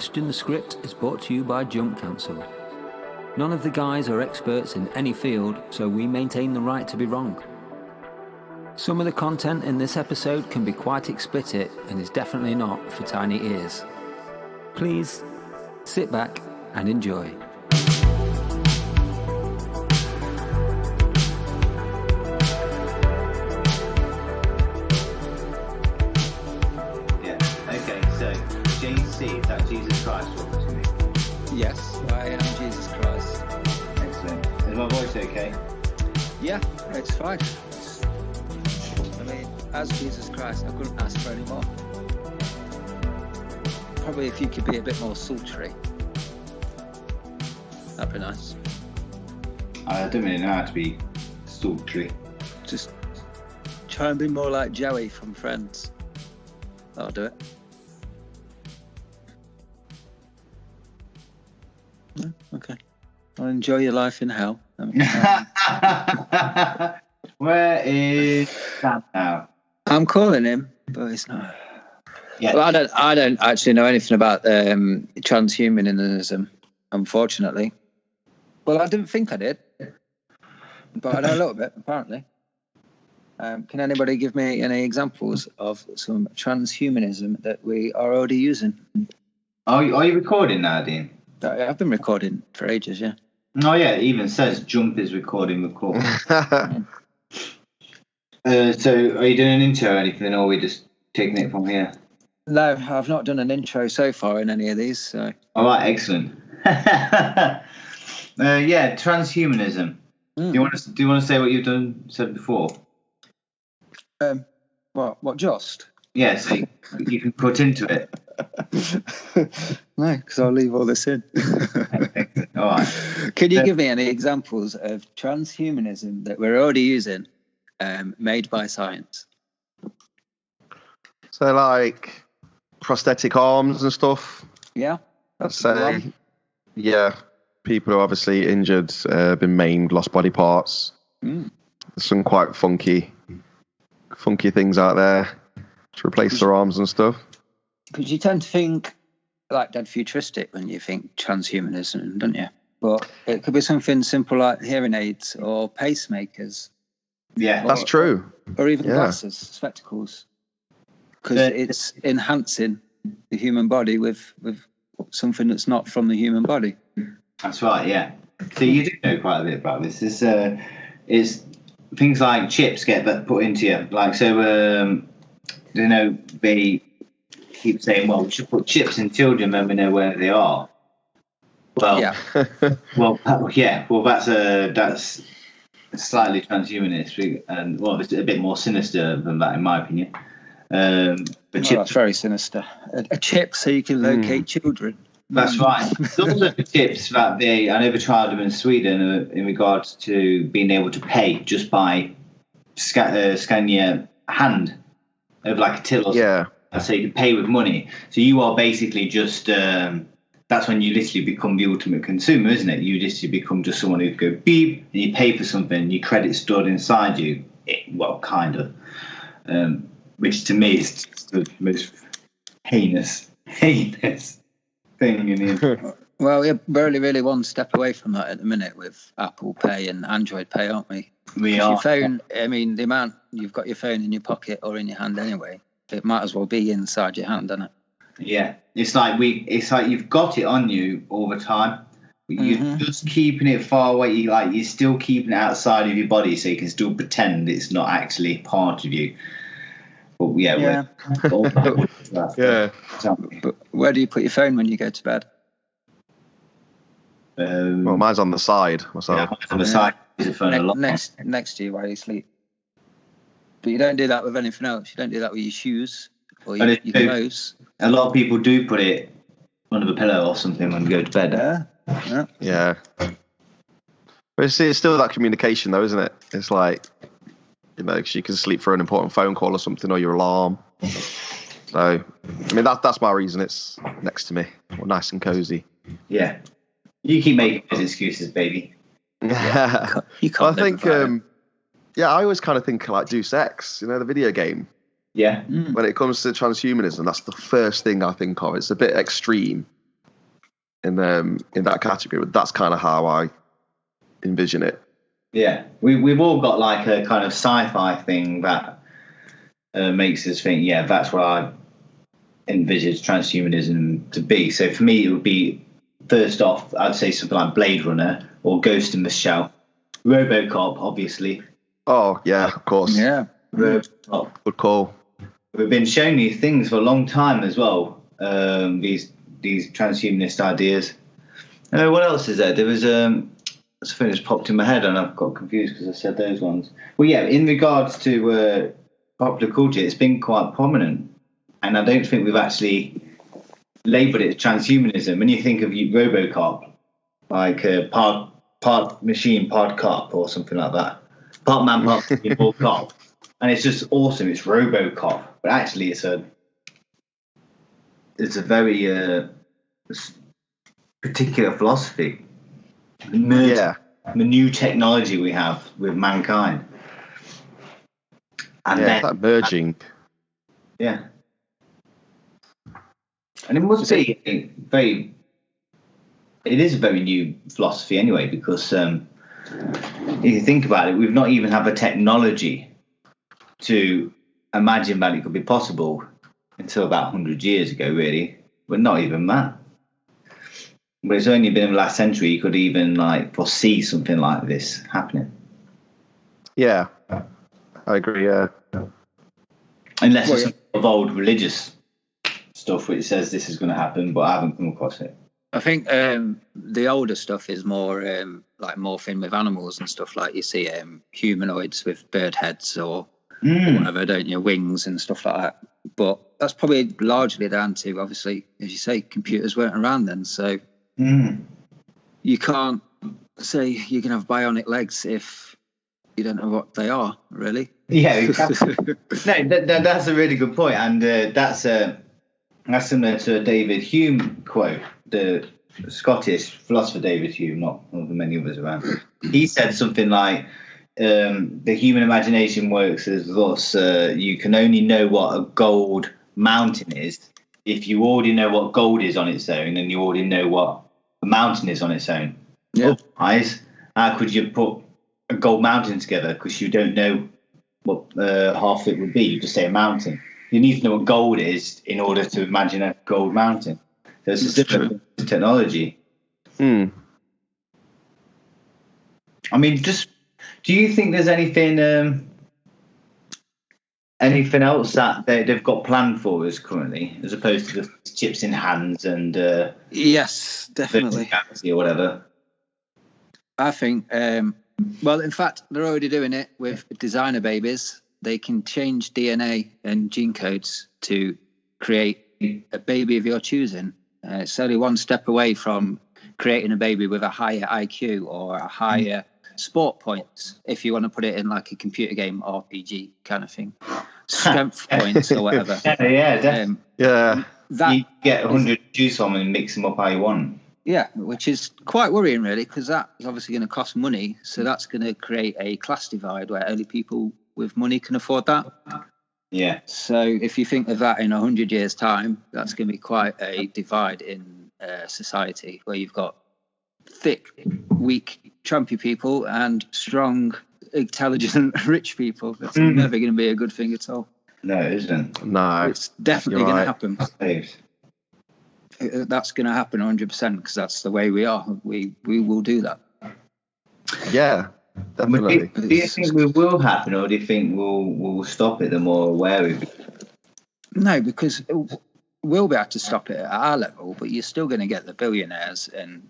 Question the Script is brought to you by Jump Cancel. None of the guys are experts in any field, so we maintain the right to be wrong. Some of the content in this episode can be quite explicit and is definitely not for tiny ears. Please sit back and enjoy. Is that Jesus Christ talking to me? Yes, I am Jesus Christ. Excellent. Is my voice okay? Yeah, it's fine. I mean, as Jesus Christ, I couldn't ask for any more. Probably if you could be a bit more sultry. That'd be nice. I don't really know how to be sultry. Just try and be more like Joey from Friends. That'll do it. Okay. Well, enjoy your life in hell. Where is Sam now? I'm calling him, but he's not. Yeah. Well, I don't actually know anything about transhumanism, unfortunately. Well, I didn't think I did, but I know a little bit, apparently. Can anybody give me any examples of some transhumanism that we are already using? Are you recording now, Dean? I've been recording for ages, yeah. Oh yeah, it even says Jump is recording. So are you doing an intro or anything, or are we just taking it from here? No, I've not done an intro so far in any of these. So. All right, excellent. Yeah, transhumanism. Do you want to say what you've said before? What just? Yeah, so you can put into it. No, because I'll leave all this in. All right. Can you give me any examples of transhumanism that we're already using, made by science? So, like prosthetic arms and stuff. Yeah. I'd say. Yeah, people who are obviously injured, been maimed, lost body parts. There's some quite funky things out there to replace their arms and stuff. Because you tend to think like dead futuristic when you think transhumanism, don't you? But it could be something simple like hearing aids or pacemakers. Yeah, that's true. Or even glasses, spectacles. Because it's enhancing the human body with something that's not from the human body. That's right, yeah. So you do know quite a bit about this. It's things like chips get put into you. Like, so, they keep saying, well, we should put chips in children when we know where they are. Well, yeah. well, that's slightly transhumanist, and it's a bit more sinister than that, in my opinion. Chips, that's very sinister. A chip so you can locate children. That's right. Those are the tips that I know they tried them in Sweden in regards to being able to pay just by scanning your hand over like a till or something. Yeah. So you can pay with money. So you are basically just, that's when you literally become the ultimate consumer, isn't it? You literally become just someone who go beep, and you pay for something, and your credit's stored inside you. Kind of. Which to me is the most heinous thing in here. Well, we're barely really one step away from that at the minute with Apple Pay and Android Pay, aren't we? We are. Your phone, I mean, the amount you've got your phone in your pocket or in your hand anyway, it might as well be inside your hand, doesn't it? Yeah, it's like you've got it on you all the time. You're just keeping it far away. You're still keeping it outside of your body, so you can still pretend it's not actually part of you. But yeah. Yeah. But where do you put your phone when you go to bed? Well, mine's on the side myself. Yeah, on the side. Next to you while you sleep. But you don't do that with anything else. You don't do that with your shoes or your clothes. A lot of people do put it under the pillow or something when you go to bed. Yeah. But it's still that communication, though, isn't it? It's like, cause you can sleep for an important phone call or something, or your alarm. So, I mean, that's my reason. It's next to me, or nice and cozy. Yeah. You keep making those excuses, baby. Yeah. You can't. I think. I always kind of think like Deus Ex, the video game. Yeah. When it comes to transhumanism, that's the first thing I think of. It's a bit extreme, in that category, but that's kind of how I envision it. Yeah, we've all got like a kind of sci-fi thing that makes us think, yeah, that's what I envisage transhumanism to be. So for me, it would be, first off, I'd say something like Blade Runner or Ghost in the Shell. RoboCop, obviously. Oh, yeah, of course. Yeah. RoboCop. Good call. We've been showing these things for a long time as well, these transhumanist ideas. What else is there? There was something that's popped in my head and I've got confused because I said those ones. Well, yeah, in regards to popular culture, it's been quite prominent. And I don't think we've actually labelled it as transhumanism. When you think of RoboCop, like part machine, part cop, or something like that. Part man, part machine, part cop. And it's just awesome. It's RoboCop. But actually, it's a very particular philosophy. The new technology we have with mankind. And then, that merging. Yeah. And it must be it is a very new philosophy anyway, because if you think about it, we've not even had the technology to imagine that it could be possible until about 100 years ago, really. But not even that. But it's only been in the last century you could even like foresee something like this happening. Yeah, I agree, yeah. Unless it's some of old religious stuff which says this is going to happen, but I haven't come across it. I think the older stuff is more like morphing with animals and stuff, like you see humanoids with bird heads or whatever, don't you, wings and stuff like that. But that's probably largely down to, obviously, as you say, computers weren't around then, so you can't say you can have bionic legs if you don't know what they are, really. Yeah, exactly. No, that's a really good point, and that's similar to a David Hume quote, the Scottish philosopher David Hume, not one of the many others around. He said something like, the human imagination works as thus: you can only know what a gold mountain is if you already know what gold is on its own, and you already know what a mountain is on its own. Yeah. Otherwise, how could you put a gold mountain together? Because you don't know what half it would be. You just say a mountain. You need to know what gold is in order to imagine a gold mountain. So it's a similar technology. I mean, just do you think there's anything else that they've got planned for us currently, as opposed to the chips in hands and yes, definitely, or whatever? I think. Well, in fact, they're already doing it with designer babies. They can change DNA and gene codes to create a baby of your choosing. It's only one step away from creating a baby with a higher IQ or a higher sport points, if you want to put it in like a computer game RPG kind of thing. Strength points or whatever. Yeah, definitely. That you get 100 juice on and mix them up how you want. Yeah, which is quite worrying, really, because that is obviously going to cost money. So that's going to create a class divide where only people with money can afford that. Yeah. So if you think of that in 100 years' time, that's going to be quite a divide in society, where you've got thick, weak, trampy people and strong, intelligent, rich people. That's never going to be a good thing at all. No, it isn't. No. It's definitely going to happen. Thanks. That's going to happen 100% because that's the way we are. We will do that. Yeah, definitely. Do you think it will happen, or do you think we'll stop it the more aware of it? No, because we'll be able to stop it at our level, but you're still going to get the billionaires and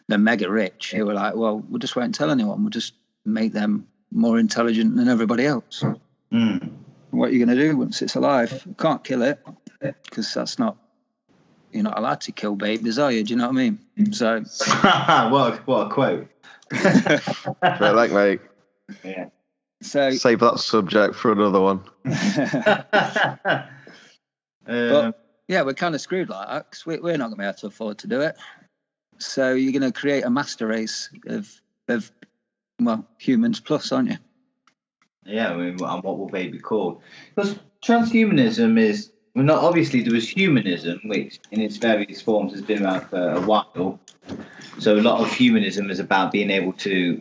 the mega rich who are like, well, we just won't tell anyone. We'll just make them more intelligent than everybody else. What are you going to do once it's alive? You can't kill it because you're not allowed to kill babies, are you? Do you know what I mean? So, what a quote. Right, like, mate. Yeah. So save that subject for another one. But yeah, we're kind of screwed like that because we're not going to be able to afford to do it. So you're going to create a master race of humans plus, aren't you? Yeah, I mean, and what will they be called? Because transhumanism is, well, not obviously there was humanism, which in its various forms has been around for a while, So a lot of humanism is about being able to.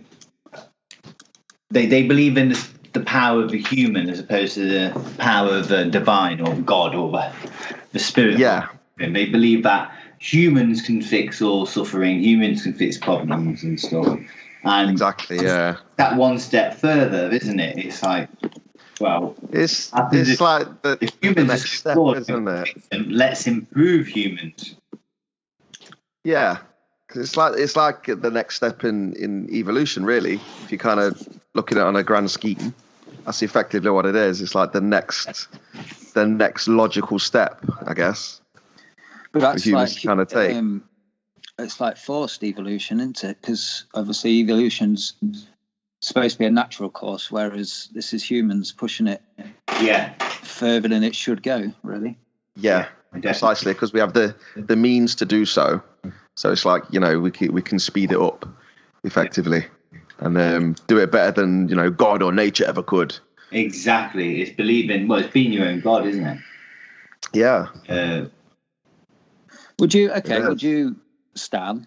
They believe in the power of the human as opposed to the power of the divine or God or the spirit. Yeah. And they believe that humans can fix all suffering, humans can fix problems and stuff. And Exactly. Yeah. that one step further, isn't it? It's like, well, It's I think like the humans next step, isn't it? Let's improve humans. Yeah. 'Cause it's like the next step in evolution, really. If you kind of look at it on a grand scheme, that's effectively what it is. It's like the next logical step, I guess. But that's humans like kind of take. It's like forced evolution, isn't it? Because obviously evolution's supposed to be a natural course, whereas this is humans pushing it further than it should go, really. Yeah, precisely, because we have the means to do so. So it's like, we can speed it up effectively and do it better than, God or nature ever could. Exactly. It's it's being your own God, isn't it? Yeah. Would you, Stan,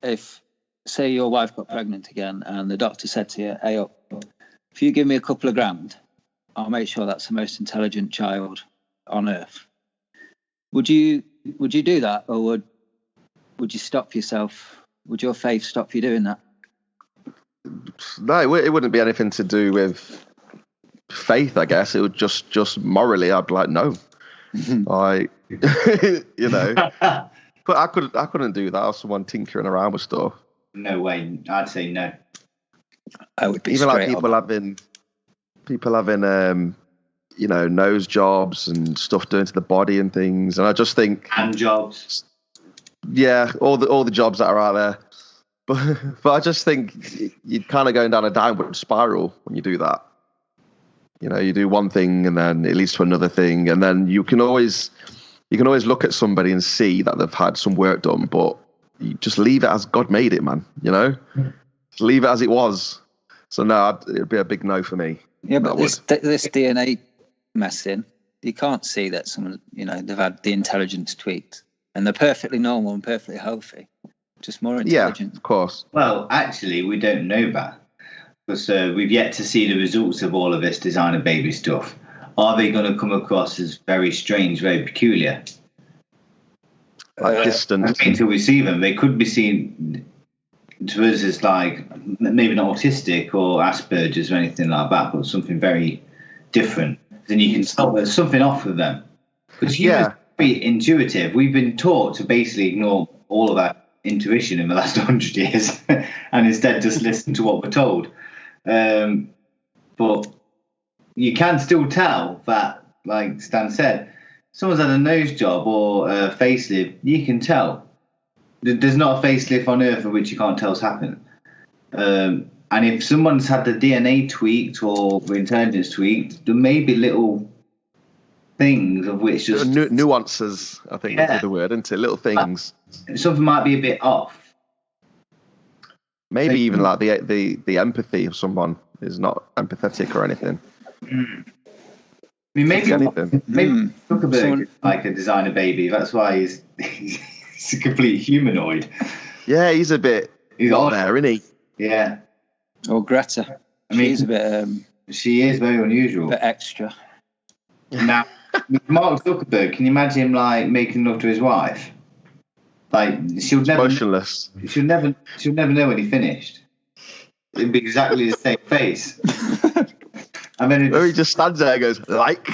if, say, your wife got pregnant again and the doctor said to you, hey, if you give me a couple of grand, I'll make sure that's the most intelligent child on earth. Would you do that, or would you stop yourself? Would your faith stop you doing that? No, it wouldn't be anything to do with faith, I guess. It would just morally, I'd be like, no. But I couldn't do that. I was someone tinkering around with stuff. No way. I'd say no. I would be even like people having nose jobs and stuff done to the body and things. And I just think hand jobs. Yeah, all the jobs that are out there. But I just think you're kind of going down a downward spiral when you do that. You do one thing and then it leads to another thing, and then you can always look at somebody and see that they've had some work done, but you just leave it as God made it, man. Just leave it as it was. So no, it'd be a big no for me. Yeah, but this DNA messing, you can't see that someone, they've had the intelligence tweaked and they're perfectly normal and perfectly healthy, just more intelligent. Yeah, of course. Well, actually, we don't know that because we've yet to see the results of all of this designer baby stuff. Are they going to come across as very strange, very peculiar? Like distant. Until we see them, they could be seen to us as like maybe not autistic or Asperger's or anything like that, but something very different. Then you can tell there's something off with them. Because humans are very intuitive. We've been taught to basically ignore all of our intuition in the last 100 years and instead just listen to what we're told. But you can still tell that, like Stan said, someone's had a nose job or a facelift, you can tell. There's not a facelift on Earth for which you can't tell what's happened. And if someone's had the DNA tweaked or the intelligence tweaked, there may be little things of which just... nuances, I think is the word, isn't it? Little things. Something might be a bit off. Maybe even like the empathy of someone is not empathetic or anything. I mean, maybe Zuckerberg is like a designer baby. That's why he's a complete humanoid. Yeah, he's odd there, isn't he? Yeah. Or Greta. She's a bit... she is very unusual. A bit extra. Now, Mark Zuckerberg, can you imagine him like making love to his wife? Like she'll never motionless. She'll never know when he finished. It'd be exactly the same face. And then he just stands there and goes, like.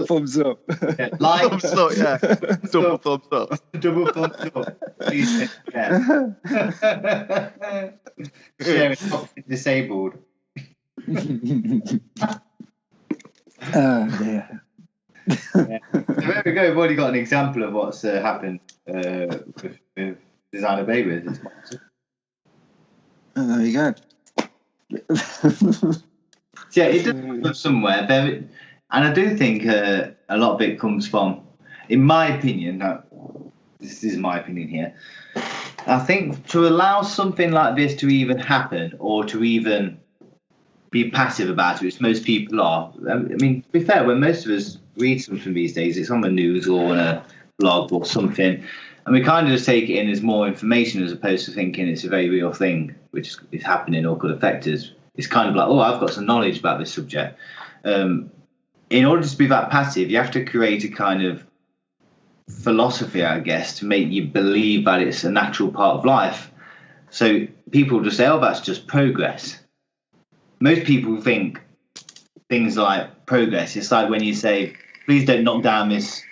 Thumbs up. Yeah, like. Thumbs up, yeah. Double thumbs up. Double thumbs up. Please, yeah. Sharing disabled. Oh, dear. Yeah. So there we go. We've already got an example of what's happened with designer babies. Oh, there you go. Yeah, it does come somewhere, and I do think a lot of it comes from, in my opinion, this is my opinion here, I think to allow something like this to even happen or to even be passive about it, which most people are. I mean, to be fair, when most of us read something these days, it's on the news or on a blog or something, and we kind of just take it in as more information as opposed to thinking it's a very real thing which is happening or could affect us. It's kind of like, oh, I've got some knowledge about this subject. In order to be that passive, you have to create a kind of philosophy, I guess, to make you believe that it's a natural part of life. So people just say, oh, that's just progress. Most people think things like progress. It's like when you say, please don't knock down this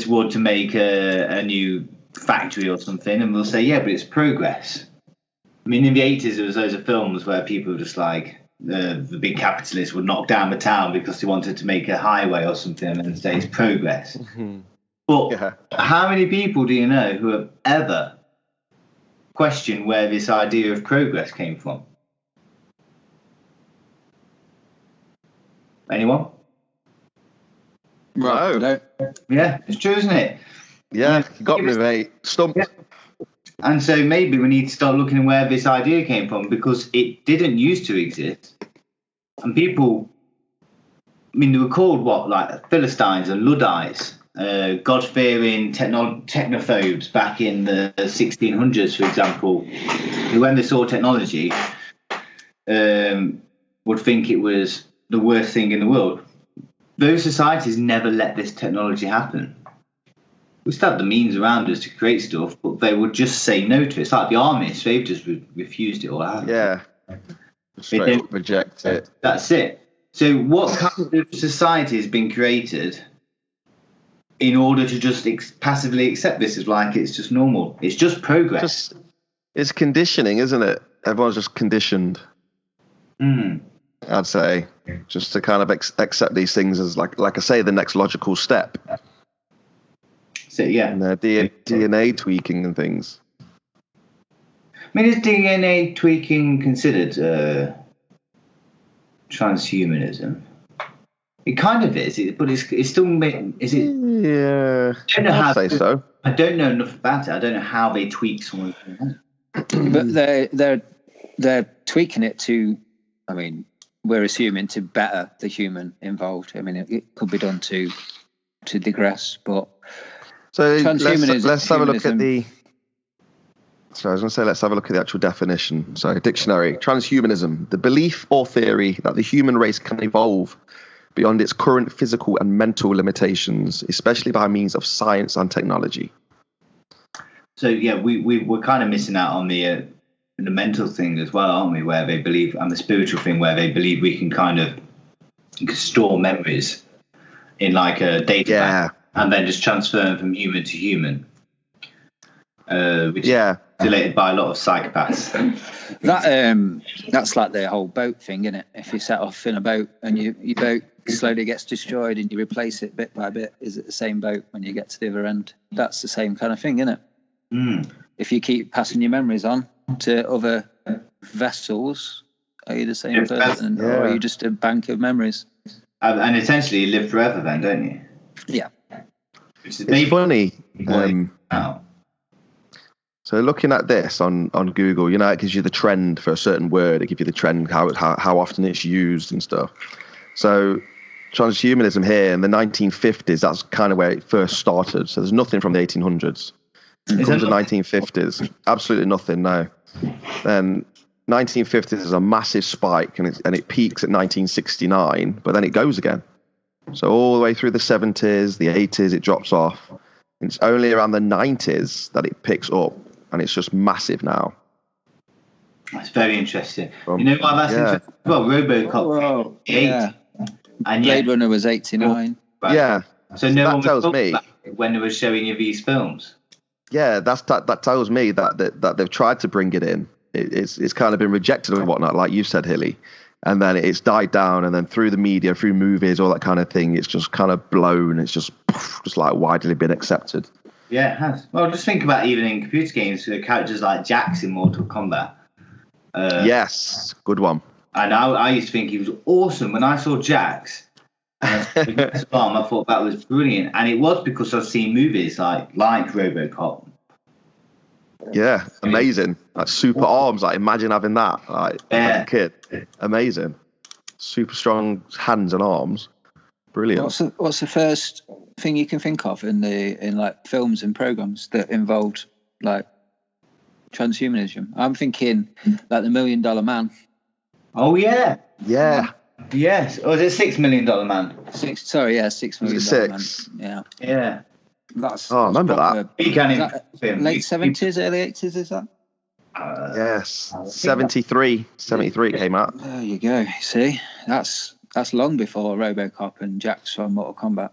wood to make a new factory or something, and we'll say, yeah, but it's progress. I mean, in the 80s, there was loads of films where people were just like, the big capitalists would knock down the town because they wanted to make a highway or something and then say it's progress. Mm-hmm. But how many people do you know who have ever questioned where this idea of progress came from? Anyone? No. Yeah, it's true, isn't it? Yeah, you got me, mate. Stumped. Yeah. And so maybe we need to start looking at where this idea came from, because it didn't used to exist. And people, I mean, they were called what, like Philistines and Luddites, God-fearing technophobes back in the 1600s, for example, who, when they saw technology, would think it was the worst thing in the world. Those societies never let this technology happen. We still have the means around us to create stuff, but they would just say no to it. It's like the Amish; they've just refused it all out. Yeah, straight up reject it. That's it. So, what kind of society has been created in order to just passively accept this as like it's just normal? It's just progress. It's conditioning, isn't it? Everyone's just conditioned. I'd say, just to kind of accept these things as like I say, the next logical step. So, yeah. And DNA tweaking and things. I mean, is DNA tweaking considered transhumanism? It kind of is, but it's still. Is it? Yeah, I'd say so. I don't know enough about it. I don't know how they tweak someone. But they're tweaking it to. I mean, we're assuming to better the human involved. I mean, it could be done to digress, but. So let's have a look at the. So I was going to say, let's have a look at the actual definition. So, dictionary: transhumanism, the belief or theory that the human race can evolve beyond its current physical and mental limitations, especially by means of science and technology. So yeah, we're kind of missing out on the mental thing as well, aren't we? Where they believe, and the spiritual thing, where they believe we can kind of store memories in like a data bank. And then just transfer them from human to human, which is related by a lot of psychopaths. That's like the whole boat thing, isn't it? If you set off in a boat and your boat slowly gets destroyed and you replace it bit by bit, is it the same boat when you get to the other end? That's the same kind of thing, isn't it? If you keep passing your memories on to other vessels, are you the same person, or are you just a bank of memories? And essentially, you live forever, then, don't you? Yeah. It's funny. So looking at this on Google, you know, it gives you the trend for a certain word. It gives you the trend, how often it's used and stuff. So transhumanism here in the 1950s, that's kind of where it first started. So there's nothing from the 1800s. It comes to the 1950s. Absolutely nothing, no. Then 1950s is a massive spike, and it peaks at 1969, but then it goes again. So all the way through the 70s, the 80s, it drops off. And it's only around the 90s that it picks up, and it's just massive now. That's very interesting. You know why that's interesting? Well, RoboCop 88. And Blade Runner was 89. Right. Yeah. So no one tells me when they were showing you these films. Yeah, that tells me that they've tried to bring it in. It's kind of been rejected and whatnot, like you said, Hilly. And then it's died down, and then through the media, through movies, all that kind of thing, it's just kind of blown. It's just like widely been accepted. Yeah, it has. Well, just think about even in computer games, characters like Jax in Mortal Kombat. Yes, good one. And I used to think he was awesome. When I saw Jax, I thought that was brilliant. And it was because I've seen movies like RoboCop. Yeah, amazing. Like super arms. Like imagine having that. Like as a kid, amazing. Super strong hands and arms. Brilliant. What's the first thing you can think of in like films and programs that involved like transhumanism? I'm thinking like the $1 Million Man. Oh yeah. Yeah. Yes. Or is it $6 Million Man? $6 million. Six? Man. Yeah. Yeah. That's Oh, I remember that. You can is that late 70s, early 80s, is that? Yes. 73 it came out. There you go. See, that's long before RoboCop and Jax from Mortal Kombat.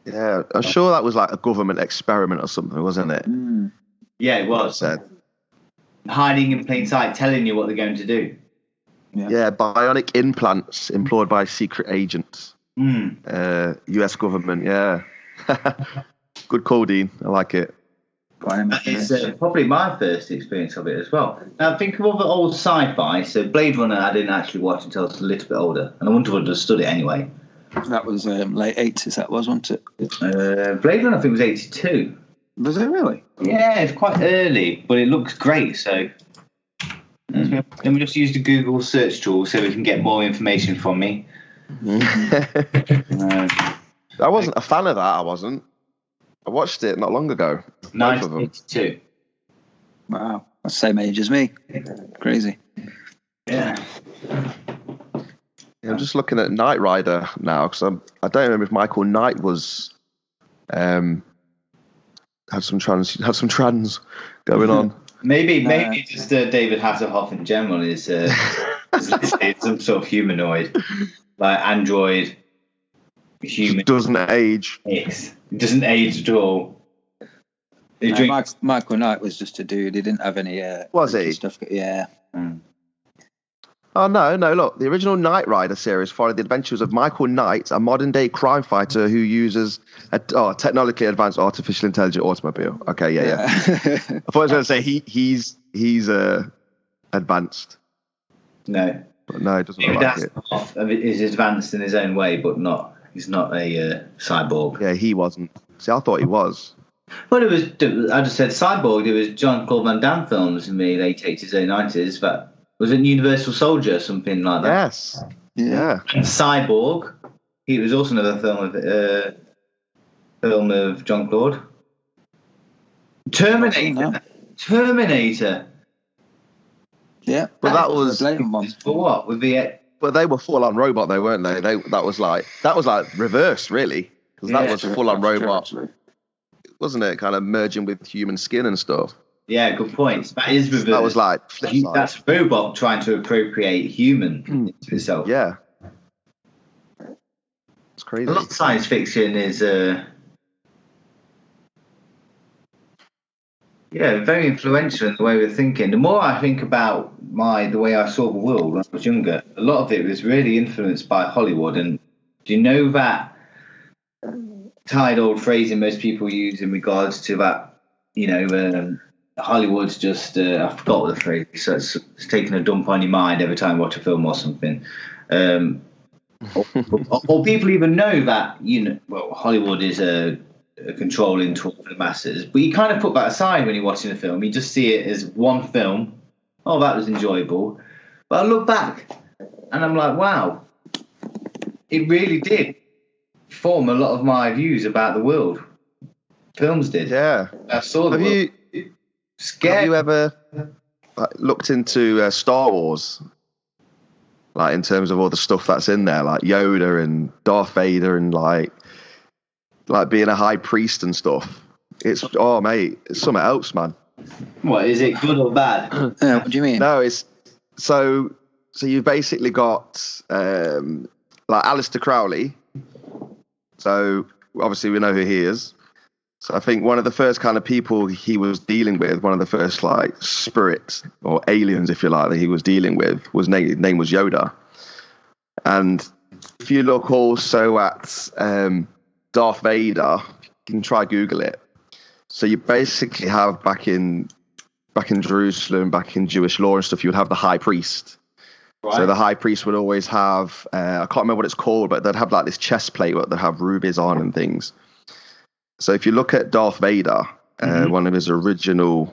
Yeah, I'm sure that was like a government experiment or something, wasn't it? Yeah, it was. Hiding in plain sight, telling you what they're going to do. Yeah, bionic implants employed by secret agents. US government, yeah. Good call, Dean. I like it. It's probably my first experience of it as well. Now, think of all the old sci-fi. So Blade Runner I didn't actually watch until I was a little bit older. And I wouldn't have understood it anyway. That was late 80s, that was, wasn't it? Blade Runner I think was 82. Was it really? Yeah, it's quite early, but it looks great. So then we just use the Google search tool so we can get more information from me. I wasn't a fan of that, I wasn't. I watched it not long ago. 1982. Wow, that's the same age as me. Crazy. Yeah. I'm just looking at Knight Rider now because I don't remember if Michael Knight was had some trans going on. Maybe just David Hasselhoff in general is some sort of humanoid, like android, human. It doesn't age. Yes, it doesn't age at all. Michael Knight was just a dude. He didn't have any. Was he? Stuff. Yeah. Oh, no, look. The original Knight Rider series followed the adventures of Michael Knight, a modern-day crime fighter who uses a technologically advanced artificial intelligent automobile. Okay, yeah. I thought I was going to say he's advanced. No. But no, it doesn't look like it. He's advanced in his own way, but he's not a cyborg. Yeah, he wasn't. See, I thought he was. Well, I just said cyborg. It was Jean-Claude Van Damme films in the late 80s, early 90s, but was it Universal Soldier, something like that? Yes. Yeah. And Cyborg. He was also another film of Jean-Claude. Terminator. Yeah. But that was for what? With the but they were full on robot though, weren't they? That was like reversed really. Because that was full on robot. Wasn't it? Kind of merging with human skin and stuff. Yeah, good point. That is reversed. That was like that's robot trying to appropriate human into itself. Yeah. It's crazy. A lot of science fiction is very influential in the way we're thinking. The more I think about the way I saw the world when I was younger, a lot of it was really influenced by Hollywood. And do you know that tired old phrasing most people use in regards to that, Hollywood's just, I forgot what the phrase is, so it's taking a dump on your mind every time you watch a film or something. Or people even know that, Hollywood is a controlling tool for the masses. But you kind of put that aside when you're watching a film. You just see it as one film. Oh, that was enjoyable. But I look back and I'm like, wow, it really did form a lot of my views about the world. Films did. Yeah. I saw the world. Have you ever looked into Star Wars? Like in terms of all the stuff that's in there, like Yoda and Darth Vader and like being a high priest and stuff. It's something else, man. What is it, good or bad? What do you mean? No, it's so you've basically got like Aleister Crowley. So obviously we know who he is. So I think one of the first kind of people he was dealing with, one of the first like spirits or aliens, if you like, that he was dealing with name was Yoda. And if you look also at Darth Vader, you can try Google it. So you basically have back in Jerusalem, back in Jewish law and stuff, you would have the high priest. Right. So the high priest would always have, I can't remember what it's called, but they'd have like this chest plate where they'd have rubies on and things. So if you look at Darth Vader, one of his original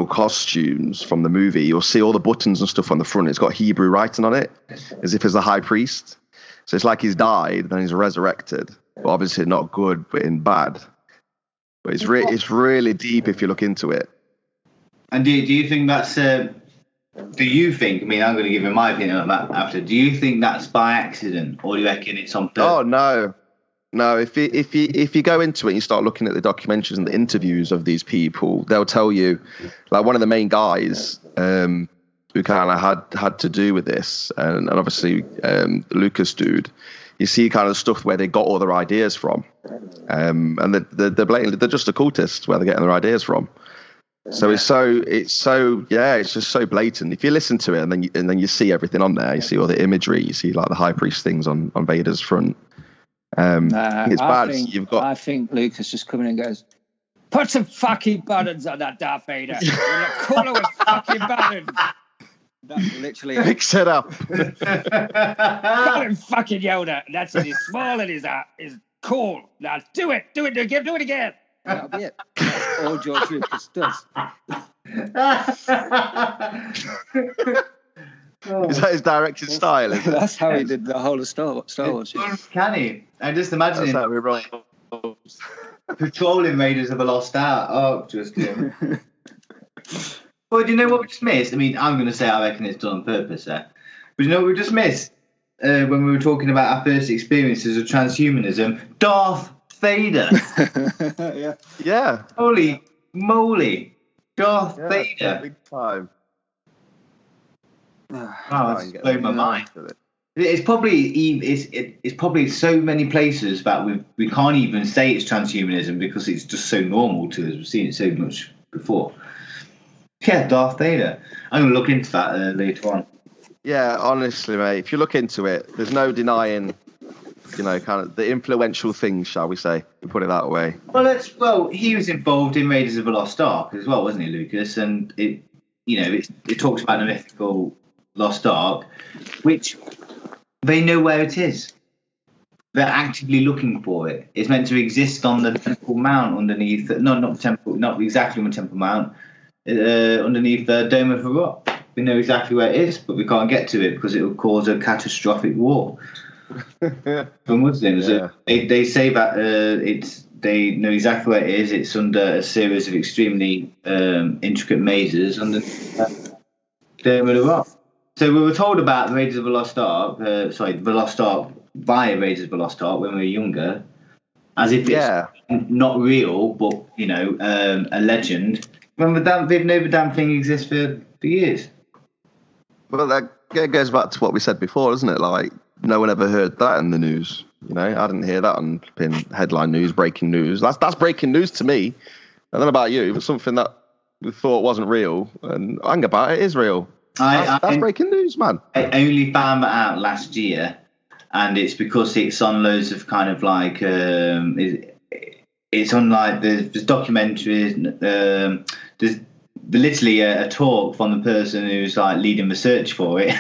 costumes from the movie, you'll see all the buttons and stuff on the front. It's got Hebrew writing on it, as if he's a high priest. So it's like he's died, then he's resurrected. but obviously not good, but in bad. But it's really deep if you look into it. And do you think that's? Do you think? I mean, I'm going to give you my opinion on that after. Do you think that's by accident, or do you reckon it's on purpose? Oh no. If you go into it and you start looking at the documentaries and the interviews of these people, they'll tell you, like one of the main guys who kind of had to do with this, and obviously Lucas dude, you see kind of stuff where they got all their ideas from, and they're blatantly, they're just occultists where they're getting their ideas from. So it's just so blatant. If you listen to it and then you see everything on there, you see all the imagery, you see like the high priest things on Vader's front. It's bad. I think Lucas just coming in and goes, put some fucking buttons on that Darth Vader. You're the cooler with fucking buttons. That's literally it. Mix it up. Call him fucking Yoda. That's it. He's small and he's cool. Now do it again. That'll be it. That's all George Lucas does. Is that his directing style? Is it? That's how he did the whole of Star Wars. Can he? I just imagine That's him how we roll. patrolling Raiders of the Lost Ark. Just him. Well, do you know what we just missed? I mean, I'm going to say I reckon it's done on purpose there. But you know what we just missed? When we were talking about our first experiences of transhumanism, Darth Vader. Yeah. Holy moly. Darth Vader. Big time. Wow, that's blown my mind. It's probably so many places that we can't even say it's transhumanism because it's just so normal to us. We've seen it so much before. Yeah, Darth Vader. I'm going to look into that later on. Yeah, honestly, mate, if you look into it, there's no denying, kind of the influential things, shall we say? We put it that way. Well, he was involved in Raiders of the Lost Ark as well, wasn't he, Lucas? And it talks about the mythical Lost Ark, which they know where it is. They're actively looking for it. It's meant to exist on the Temple Mount underneath. No, not the Temple, not exactly on the Temple Mount. Underneath the Dome of the Rock. We know exactly where it is, but we can't get to it because it will cause a catastrophic war for Muslims. Yeah. They say that they know exactly where it is. It's under a series of extremely intricate mazes under the Dome of the Rock. So we were told about the Raiders of the Lost Ark, the Lost Ark via Raiders of the Lost Ark when we were younger, as if it's not real, but a legend. When they've known the damn thing exists for years. Well, that goes back to what we said before, isn't it? Like, no one ever heard that in the news. I didn't hear that on headline news, breaking news. That's breaking news to me. I don't know about you, but something that we thought wasn't real, and I think about it is real. That's breaking news, man. I only found that out last year, and it's because it's on loads of kind of like it's on like there's documentaries. There's literally a talk from the person who's like leading the search for it.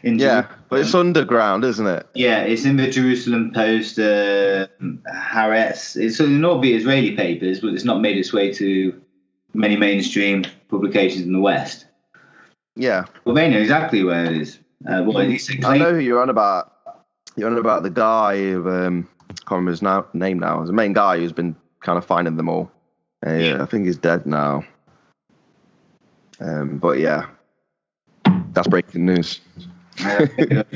But it's underground, isn't it? Yeah, it's in the Jerusalem Post, Haaretz. It's not the Israeli papers, but it's not made its way to many mainstream publications in the West. Yeah. Well, they know exactly where it is. I know who you're on about. You're on about the guy who, I can't remember his name now. It's the main guy who's been kind of finding them all. I think he's dead now. But yeah, that's breaking news.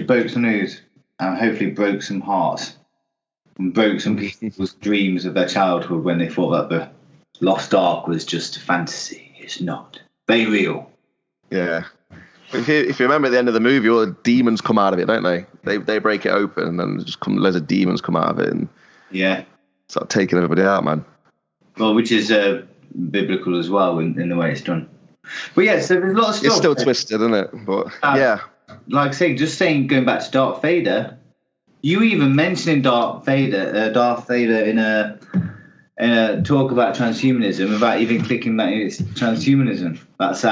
Broke some news and hopefully broke some hearts and broke some people's dreams of their childhood when they thought that the Lost Ark was just a fantasy. It's not. Very real. Yeah. If you remember at the end of the movie, all the demons come out of it, don't they? They break it open and then just loads of demons come out of it and start taking everybody out, man. Well, which is biblical as well in the way it's done. But yeah, so there's a lot of stuff. It's still twisted, isn't it? But like I say, going back to Darth Vader, you even mentioning Darth Vader in a talk about transhumanism without even clicking that it's transhumanism. That's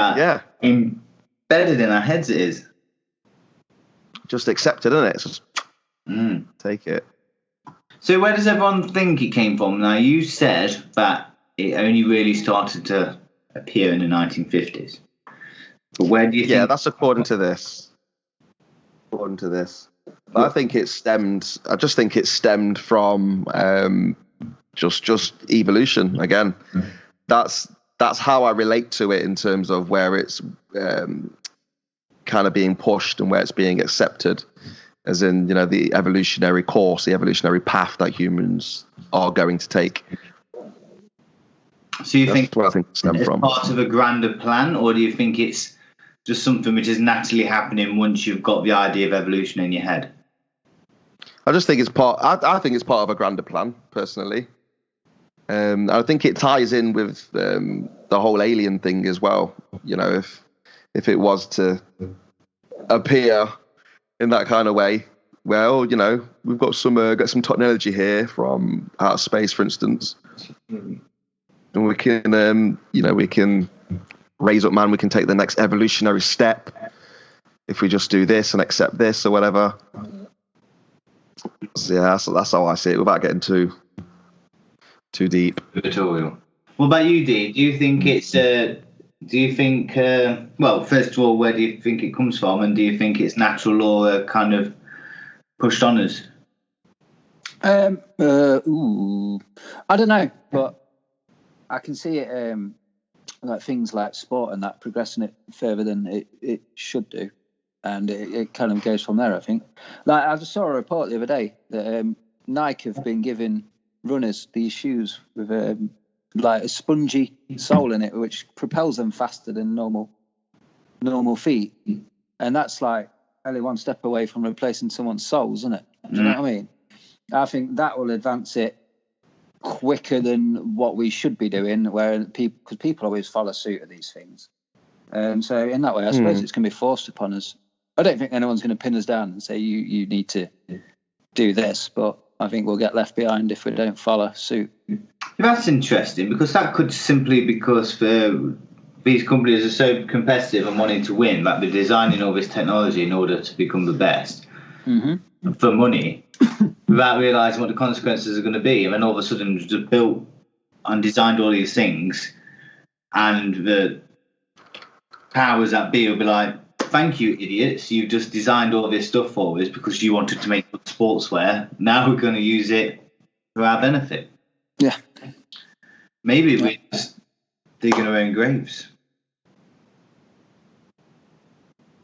embedded in our heads. It is just accepted, isn't it? It's just take it. So where does everyone think it came from? Now, you said that it only really started to appear in the 1950s. But where do you think... Yeah, that's according to this. According to this. I think it stemmed. I just think it stemmed from just evolution again. That's how I relate to it in terms of where it's kind of being pushed and where it's being accepted, as in, you know, the evolutionary course, the evolutionary path that humans are going to take. So you think where I think it stemmed from. part of a grander plan, or do you think it's just something which is naturally happening once you've got the idea of evolution in your head? I just think it's part. I think it's part of a grander plan, personally. I think it ties in with the whole alien thing as well. You know, if it was to appear in that kind of way, well, you know, we've got some technology here from outer space, for instance, and we can, you know, we can raise up man. We can take the next evolutionary step if we just do this and accept this or whatever. So, yeah, that's how I see it, without getting too deep. Tutorial. What about you, Dean? Do you think it's? Do you think? Well, first of all, where do you think it comes from, and do you think it's natural law kind of pushed on us? I don't know, but I can see it like things like sport and that progressing it further than it should do. And it kind of goes from there, I think. Like, I just saw a report the other day that Nike have been giving runners these shoes with like a spongy sole in it, which propels them faster than normal feet. And that's like only one step away from replacing someone's soles, isn't it? Do you know what I mean? I think that will advance it quicker than what we should be doing, because people always follow suit of these things. So in that way, I suppose it's going to be forced upon us. I don't think anyone's going to pin us down and say you need to do this, but I think we'll get left behind if we don't follow suit. That's interesting, because that could simply because these companies are so competitive and wanting to win, like they're designing all this technology in order to become the best for money, without realising what the consequences are going to be. And then all of a sudden just built and designed all these things, and the powers that be will be like, thank you, idiots. You've just designed all this stuff for us because you wanted to make sportswear. Now we're going to use it for our benefit. Yeah. Maybe we're just digging our own graves.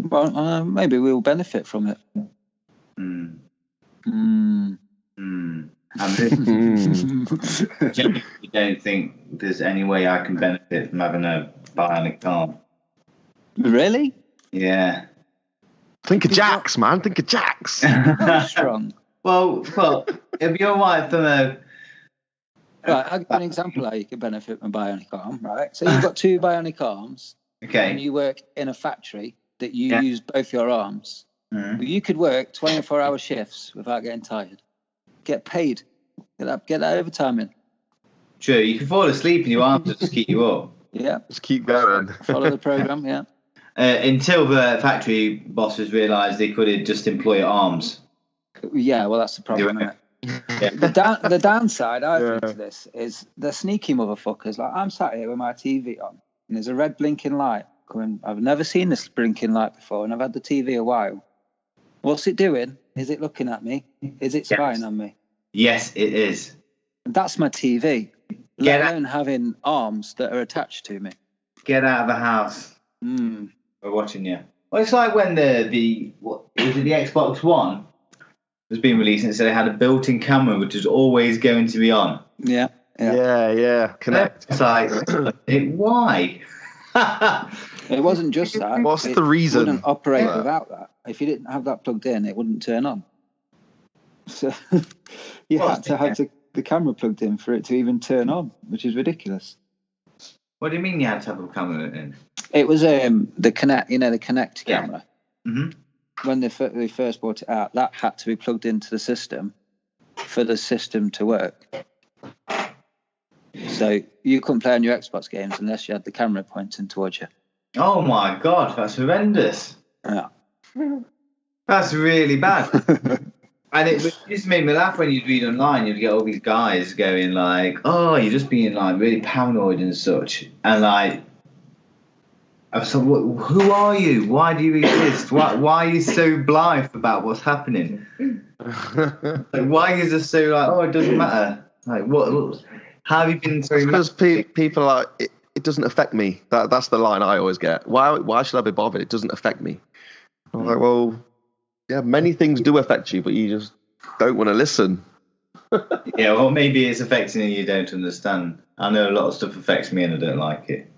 Well, maybe we'll benefit from it. I genuinely don't think there's any way I can benefit from having a bionic arm. Really? Yeah. Think of Jax, man. Think of Jax. How strong. Well, it'd be all right from a... Right, I'll give you an example how you could benefit from a bionic arm, right? So you've got two bionic arms, Okay. and you work in a factory that you use both your arms. But you could work 24-hour shifts without getting tired. Get paid. Get that overtime in. True, you can fall asleep and your arms just keep you up. Yeah. Just keep going. Follow the program, yeah. Until the factory bosses realised they could just employ arms. Yeah, well, that's the problem, isn't it? Yeah. The downside, I think, to this is the sneaky motherfuckers. Like, I'm sat here with my TV on, and there's a red blinking light coming. I've never seen this blinking light before, and I've had the TV a while. What's it doing? Is it looking at me? Is it spying on me? Yes, it is. That's my TV. Let alone having arms that are attached to me. Get out of the house. We're watching you. Well, it's like when the Xbox One was being released, and it said it had a built-in camera which is always going to be on. Yeah. Connect. It's like, why? It wasn't just that. What's the reason? It wouldn't operate without that. If you didn't have that plugged in, it wouldn't turn on. So you had to have the camera plugged in for it to even turn on, which is ridiculous. What do you mean you had to have a camera in? It was the Connect, the Connect camera. Mm-hmm. When they first brought it out, that had to be plugged into the system for the system to work. So you couldn't play on your Xbox games unless you had the camera pointing towards you. Oh my God, that's horrendous. Yeah. That's really bad. And it just made me laugh when you'd read online, you'd get all these guys going like, oh, you're just being like really paranoid and such. And like, So, who are you? Why do you exist? Why are you so blithe about what's happening? Like, why is it so like, oh, it doesn't matter? Like, what how have you been through? Because people are like, it doesn't affect me. That's the line I always get. Why should I be bothered? It doesn't affect me. I'm like, well, yeah, many things do affect you, but you just don't want to listen. Yeah, well, maybe it's affecting you don't understand. I know a lot of stuff affects me and I don't like it.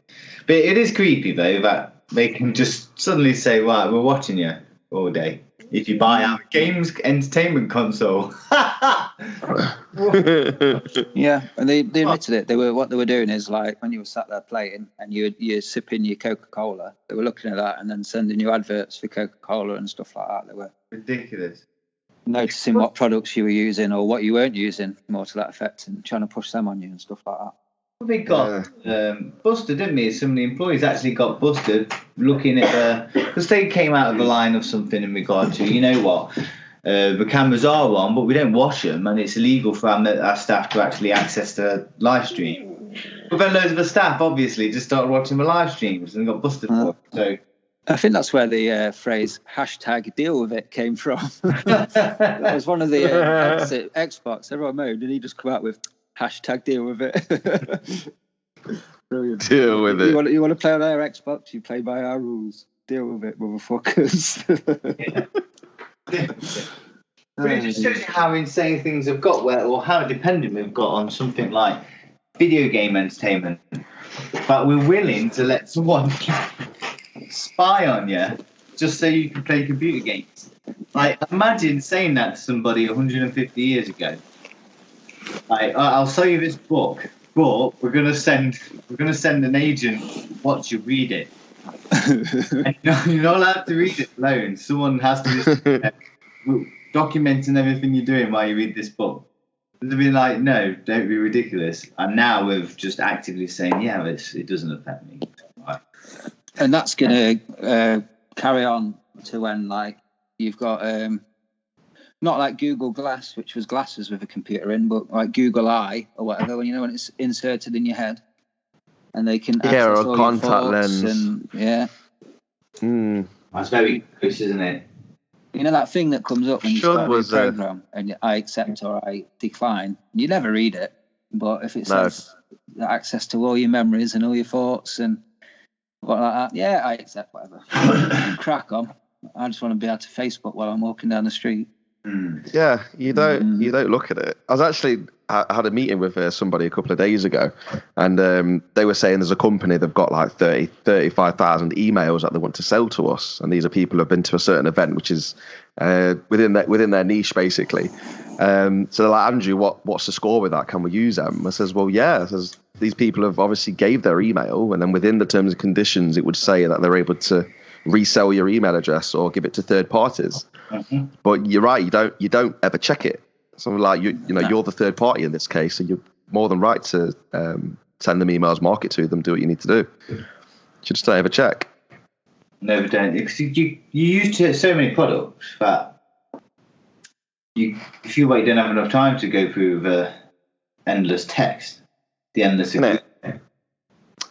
But it is creepy, though, that they can just suddenly say, right, we're watching you all day if you buy our games entertainment console. Yeah, and they admitted it. What they were doing is, like, when you were sat there playing and you're sipping your Coca-Cola, they were looking at that and then sending you adverts for Coca-Cola and stuff like that. They were Ridiculous. noticing what products you were using or what you weren't using, more to that effect, and trying to push them on you and stuff like that. Well, they got busted, didn't they? Some of the employees actually got busted looking at because they came out of the line of something in regard to, you know what, the cameras are on, but we don't wash them, and it's illegal for our staff to actually access the live stream. But then loads of the staff obviously just started watching the live streams and got busted for it. So I think that's where the phrase #deal with it came from. That was one of the Xbox. Everyone moaned, and he just come out with #deal with it. Brilliant. Deal with it. You want to play on our Xbox? You play by our rules. Deal with it, motherfuckers. But it just shows you how insane things have got, or how dependent we've got on something like video game entertainment. But we're willing to let someone spy on you just so you can play computer games. Like, imagine saying that to somebody 150 years ago. Like, I'll sell you this book, but we're gonna send an agent to watch you read it. And you're not allowed to read it alone. Someone has to documenting everything you're doing while you read this book. They'd be like, no, don't be ridiculous. And now we're just actively saying, yeah, it doesn't affect me. Right. And that's going to carry on to when, like, you've got not like Google Glass, which was glasses with a computer in, but like Google Eye or whatever, when it's inserted in your head, and they can access or all contact your thoughts lens. and That's very close, isn't it? you know that thing that comes up when you start a program and I accept or I decline. You never read it, but if it says access to all your memories and all your thoughts and what like that, yeah, I accept whatever. Crack on. I just want to be able to Facebook while I'm walking down the street. Yeah, you don't look at it. I had a meeting with somebody a couple of days ago, and they were saying there's a company, they've got like 35,000 emails that they want to sell to us, and these are people who have been to a certain event, which is within their niche basically. So they're like, Andrew, what's the score with that? Can we use them? I says, well, yeah. These people have obviously gave their email, and then within the terms and conditions, it would say that they're able to resell your email address or give it to third parties. Mm-hmm. But you're right, you don't ever check it. So like you're the third party in this case, so you're more than right to send them emails, market to them, do what you need to do. You should just don't ever check. No, but don't, because you use so many products that you feel like you don't have enough time to go through the endless text, the endless.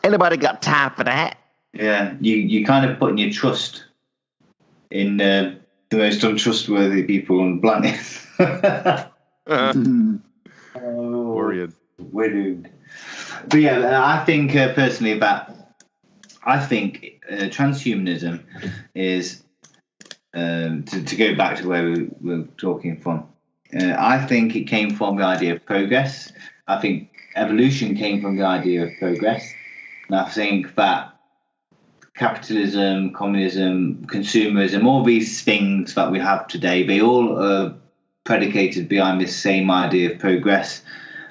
Anybody got time for that? Yeah, you kind of putting your trust in the most untrustworthy people on the planet. Worried. We're doomed. But yeah, I think personally transhumanism is to go back to where we were talking from. I think it came from the idea of progress. I think evolution came from the idea of progress, and I think that capitalism, communism, consumerism, all these things that we have today, they all are predicated behind this same idea of progress.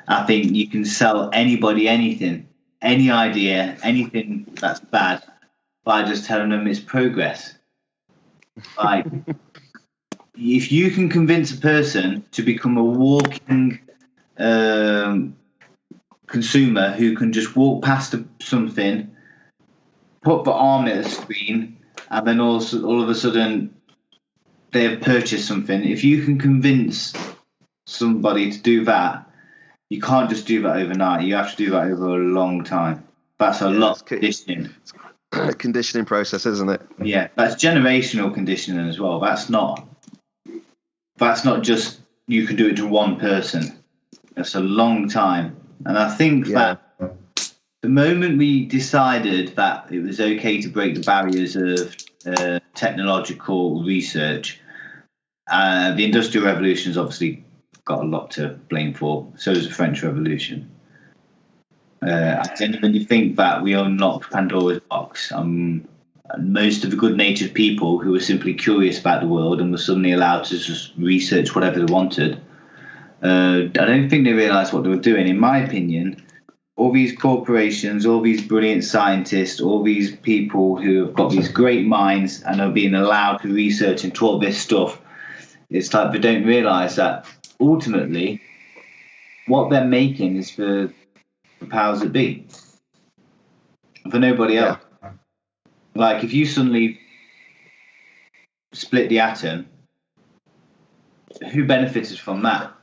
I think you can sell anybody anything, any idea, anything that's bad by just telling them it's progress. Like, if you can convince a person to become a walking consumer who can just walk past something, put the arm at the screen, and then also all of a sudden they have purchased something. If you can convince somebody to do that, you can't just do that overnight. You have to do that over a long time. That's a lot of conditioning. conditioning process, isn't it? Yeah, that's generational conditioning as well. That's not just you can do it to one person. That's a long time. And I think that the moment we decided that it was okay to break the barriers of technological research, the Industrial Revolution's obviously got a lot to blame for. So does the French Revolution. I genuinely think that we unlocked Pandora's box. Most of the good-natured people who were simply curious about the world and were suddenly allowed to just research whatever they wanted. I don't think they realised what they were doing. In my opinion, all these corporations, all these brilliant scientists, all these people who have got these great minds and are being allowed to research into all this stuff, it's like they don't realise that ultimately what they're making is for the powers that be, for nobody else. Like, if you suddenly split the atom, who benefited from that?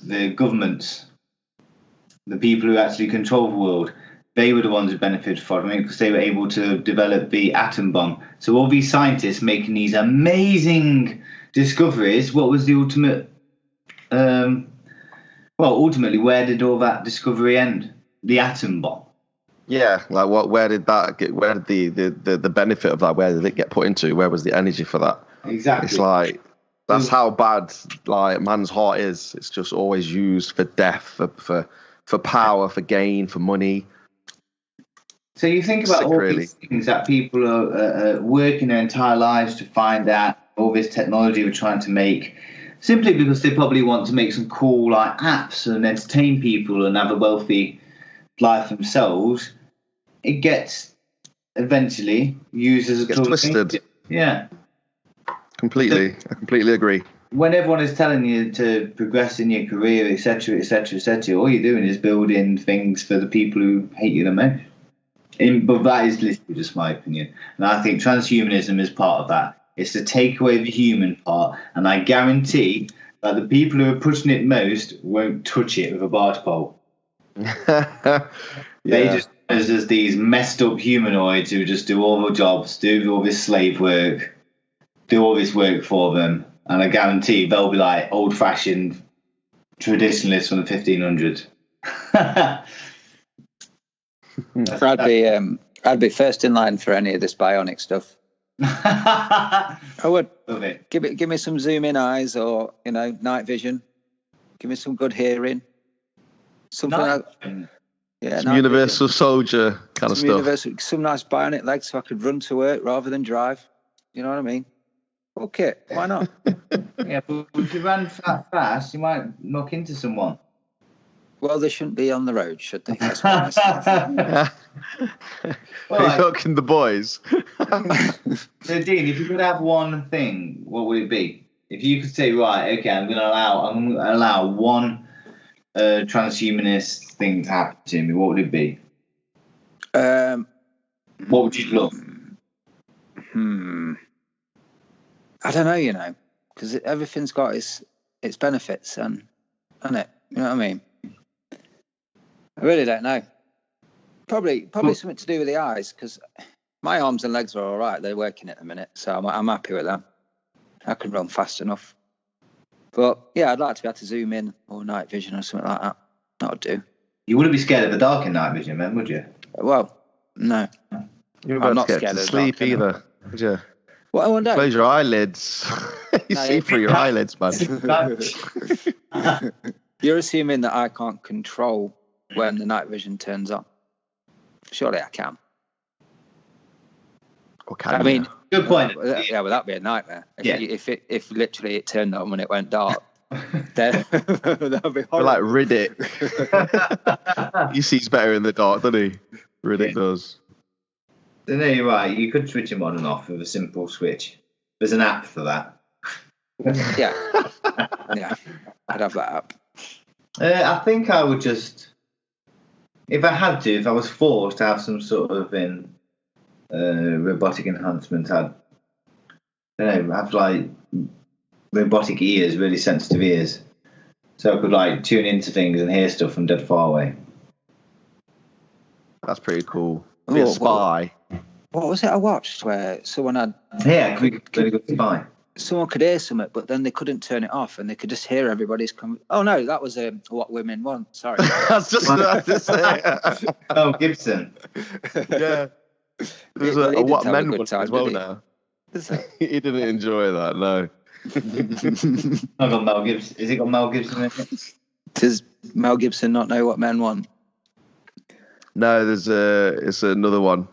The governments, the people who actually control the world. They were the ones who benefited from it because they were able to develop the atom bomb. So all these scientists making these amazing discoveries, what was the ultimate... ultimately, where did all that discovery end? The atom bomb. Yeah, like what? Where did that get? Where did the benefit of that? Where did it get put into? Where was the energy for that? Exactly. It's like that's how bad like man's heart is. It's just always used for death, for power, for gain, for money. So you think about all these things that people are working their entire lives to find out, all this technology we're trying to make, simply because they probably want to make some cool like apps and entertain people and have a wealthy life themselves. It gets eventually used as a tool. Twisted. Yeah. Completely. I completely agree. When everyone is telling you to progress in your career, etc., etc., etc., all you're doing is building things for the people who hate you the most. But that is literally just my opinion. And I think transhumanism is part of that. It's to take away the human part. And I guarantee that the people who are pushing it most won't touch it with a barge pole. They just as these messed up humanoids who just do all the jobs, do all this slave work, do all this work for them. And I guarantee they'll be like old-fashioned traditionalists from the 1500s. I'd be first in line for any of this bionic stuff. I would. Love it. Give me some zoom in eyes, or night vision. Give me some good hearing. Something like some universal vision. Soldier kind of stuff. Some nice bionic legs so I could run to work rather than drive. You know what I mean? Okay, why not? Yeah, but if you ran that fast, you might knock into someone. Well, they shouldn't be on the road, should they? That's what Are you talking the boys? So, Dean, if you could have one thing, what would it be? If you could say, right, okay, I'm going to allow one transhumanist thing to happen to me, what would it be? What would you love? I don't know, because everything's got its benefits, and it. You know what I mean? I really don't know. Probably something to do with the eyes, because my arms and legs are all right. They're working at the minute, so I'm happy with them. I can run fast enough. But yeah, I'd like to be able to zoom in or night vision or something like that. That would do. You wouldn't be scared of the dark in night vision, man, would you? Well, no. I'm not scared of sleep either, would you? What, one day? Close your eyelids. You see through your eyelids, man. You're assuming that I can't control when the night vision turns on. Surely I can. Okay. I mean, good point. Yeah, well, that'd be a nightmare. If literally it turned on when it went dark, then that'd be horrible. Like Riddick. He sees better in the dark, doesn't he? Riddick does. No, you're right. You could switch them on and off with a simple switch. There's an app for that. Yeah. I'd have that app. I think I would just, if I was forced to have some sort of robotic enhancement, I'd have like robotic ears, really sensitive ears, so I could like tune into things and hear stuff from dead far away. That's pretty cool. Be a spy. what was it I watched where someone had Yeah, very good spy. someone could hear something, but then they couldn't turn it off, and they could just hear everybody's Oh no, that was What Women Want. Sorry. That's just what to say. Mel Gibson. Yeah. There's Well, he a didn't What have a Men good Want time, as well did he? now. Is it? He didn't enjoy that, no. I've got Mel Gibson. Has it got Mel Gibson in it? Does Mel Gibson not know what men want? No, it's another one.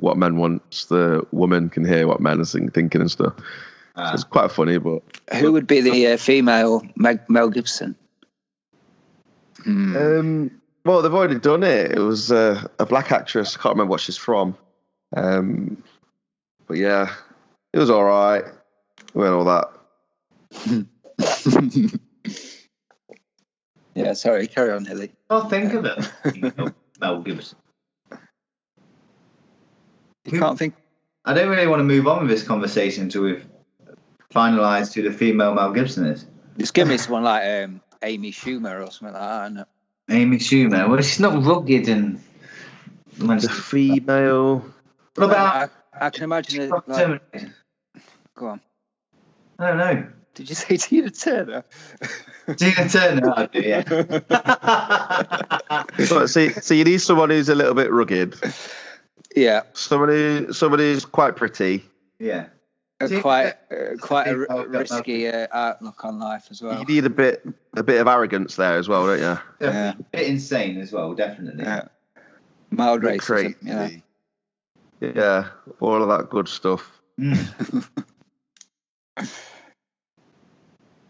What Men Want. The woman can hear what men are thinking and stuff. So it's quite funny, but Who would be the female Mel Gibson? well, they've already done it. It was a black actress. I can't remember what she's from. But yeah, it was all right. Well, all that. Yeah, sorry, carry on, Hilly. I'll think of it. Mel Gibson. You can't think. I don't really want to move on with this conversation until we've finalised who the female Mel Gibson is. Just give me someone like Amy Schumer or something like that. I don't know. Amy Schumer. Well, she's not rugged and. The female. What about? I can imagine it. Like, go on. I don't know. Did you say Tina Turner? Tina Turner, I do, yeah. So you need someone who's a little bit rugged. Yeah. Somebody who's quite pretty. Yeah. Quite a risky outlook on life as well. You need a bit of arrogance there as well, don't you? Yeah. A bit insane as well, definitely. Yeah. Mild racism. Crazy. Yeah. Yeah, all of that good stuff. I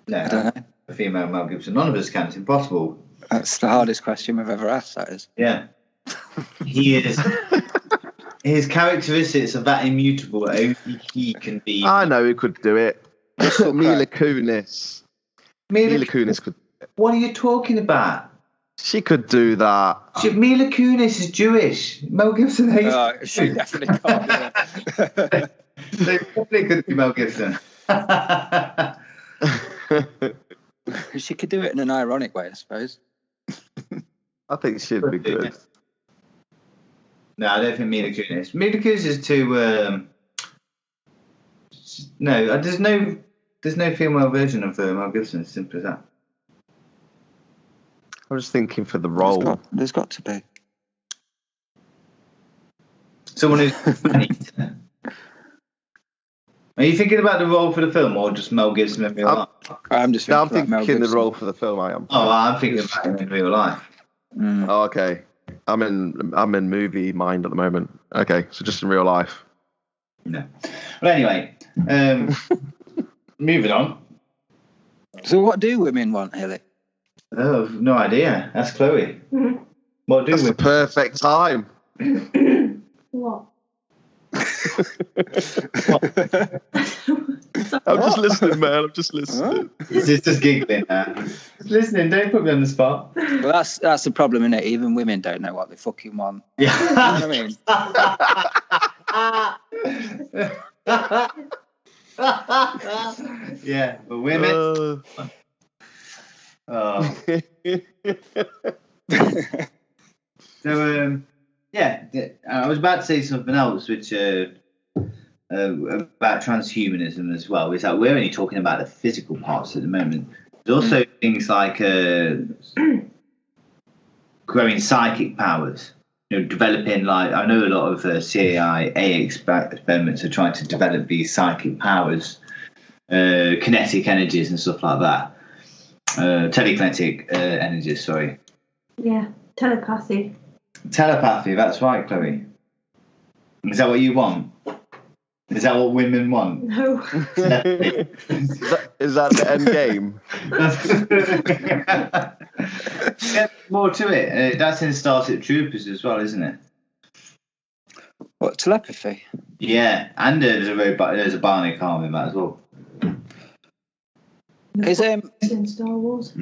don't know. A female Mel Gibson. None of us can. It's impossible. That's the hardest question we've ever asked, that is. Yeah. He is. His characteristics are that immutable. Only he can be. I know who could do it. Mila Kunis. Mila Kunis could. What are you talking about? She could do that. Mila Kunis is Jewish. Mel Gibson hates. She definitely can't. They probably could be Mel Gibson. She could do it in an ironic way, I suppose. I think she'd be good. No, I don't think Mila Kunis. Mila Kunis is too. No, there's no female version of Mel Gibson. As simple as that. I was thinking for the role. There's got to be someone who's funny. Are you thinking about the role for the film or just Mel Gibson in real life? I'm thinking the role for the film. I am. Oh, I'm thinking about him in real life. Oh, okay. I'm in movie mind at the moment. Okay, so just in real life. No. But anyway, moving on. So what do women want, Hilly? Oh, no idea. That's Chloe. What do That's we? the perfect time. What? I'm just listening, man. I'm just listening. He's just giggling now. Just listening. Don't put me on the spot. Well, that's the problem, isn't it? Even women don't know what they fucking want. Yeah. You know what I mean? Yeah, but women. Oh. So, yeah, I was about to say something else, which about transhumanism as well. Is that we're only talking about the physical parts at the moment. There's also things like growing psychic powers. You know, developing, like, I know a lot of CIA experiments are trying to develop these psychic powers, kinetic energies and stuff like that. Telekinetic energies, sorry. Yeah, telepathy. Telepathy, that's right, Chloe. Is that what you want? Is that what women want? No. Is that the end game? Yeah, more to it. That's in Starship Troopers as well, isn't it? What, telepathy? Yeah, and there's a bionic arm in that as well. Is in Star Wars?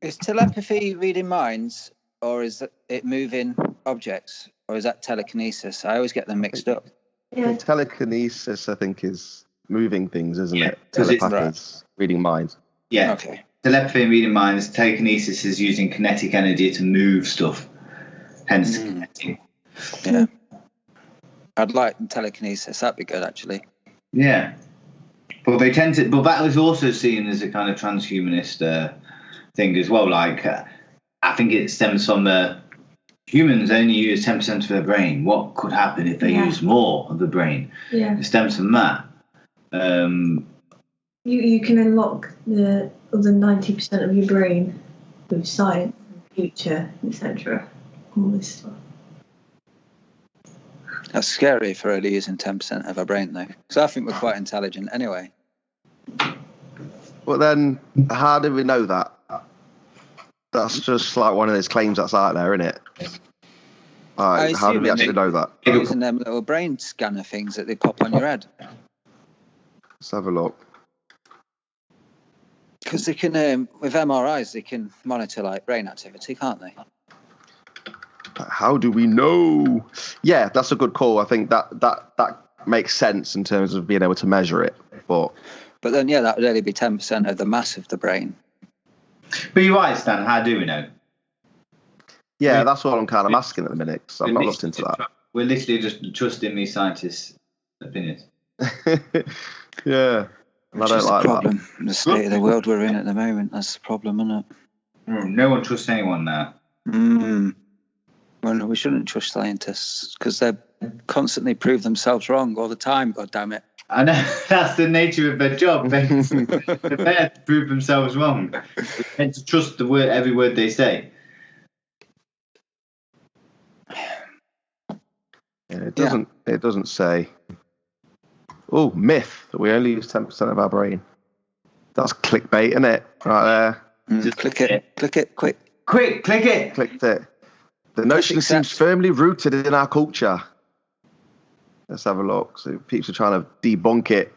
Is telepathy reading minds, or is it moving objects, or is that telekinesis? I always get them mixed up. Yeah. Telekinesis, I think, is moving things, isn't it? 'Cause it's- Telepathy is reading minds. Yeah. Okay. Telepathy and reading minds. Telekinesis is using kinetic energy to move stuff. Hence, kinetic. Yeah. I'd like telekinesis. That'd be good, actually. Yeah. But they tend to. But that was also seen as a kind of transhumanist thing as well. Like, I think it stems from humans only use 10% of their brain. What could happen if they use more of the brain? Yeah. It stems from that. You can unlock the other 90% of your brain with science, future, etc. All this stuff. That's scary for only using 10% of our brain, though. So I think we're quite intelligent anyway. But then, how do we know that? That's just like one of those claims that's out there, isn't it? Like, how do we actually know that? Using them little brain scanner things that they pop on your head. Let's have a look. Because they can, with MRIs, they can monitor like brain activity, can't they? How do we know? Yeah, that's a good call. I think that makes sense in terms of being able to measure it. But then, yeah, that would only be 10% of the mass of the brain. But you're right, Stan. How do we know? yeah, that's what I'm kind of asking at the minute. So I've not looked into that. We're literally just trusting these scientists' opinions. Yeah. And I don't like problem. that. The state of the world we're in at the moment, that's the problem, isn't it? No one trusts anyone now. Well, no, we shouldn't trust scientists because they constantly prove themselves wrong all the time, God damn it. I know, that's the nature of their job. They're there to prove themselves wrong. We're meant to trust every word they say. Yeah, it doesn't say. Oh, myth. We only use 10% of our brain. That's clickbait, isn't it? Right there. Just click it, quick. Quick, click it. Clicked it. The notion seems firmly rooted in our culture. Let's have a look. So people are trying to debunk it.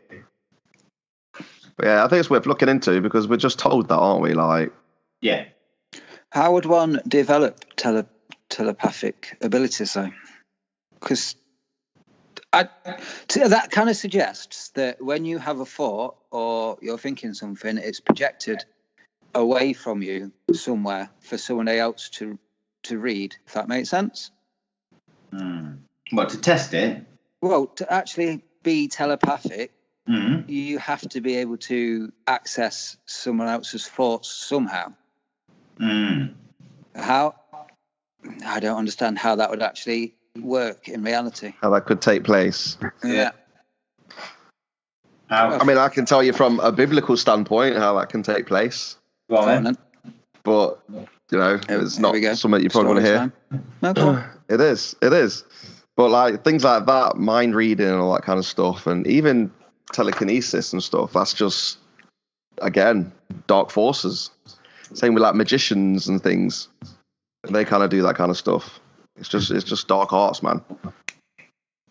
But yeah, I think it's worth looking into because we're just told that, aren't we? Like, yeah. How would one develop telepathic abilities, though? Because that kind of suggests that when you have a thought or you're thinking something, it's projected away from you somewhere for someone else to read, if that makes sense. What, to test it? Well, to actually be telepathic, you have to be able to access someone else's thoughts somehow. How? I don't understand how that would actually work in reality. how that could take place. Yeah. I mean, I can tell you from a biblical standpoint how that can take place. Well, then. But, you know, it's not something you probably want to hear. No, go on. It is. But like things like that, mind reading and all that kind of stuff, and even telekinesis and stuff, that's just, again, dark forces. Same with like magicians and things. They kind of do that kind of stuff. It's just dark arts, man.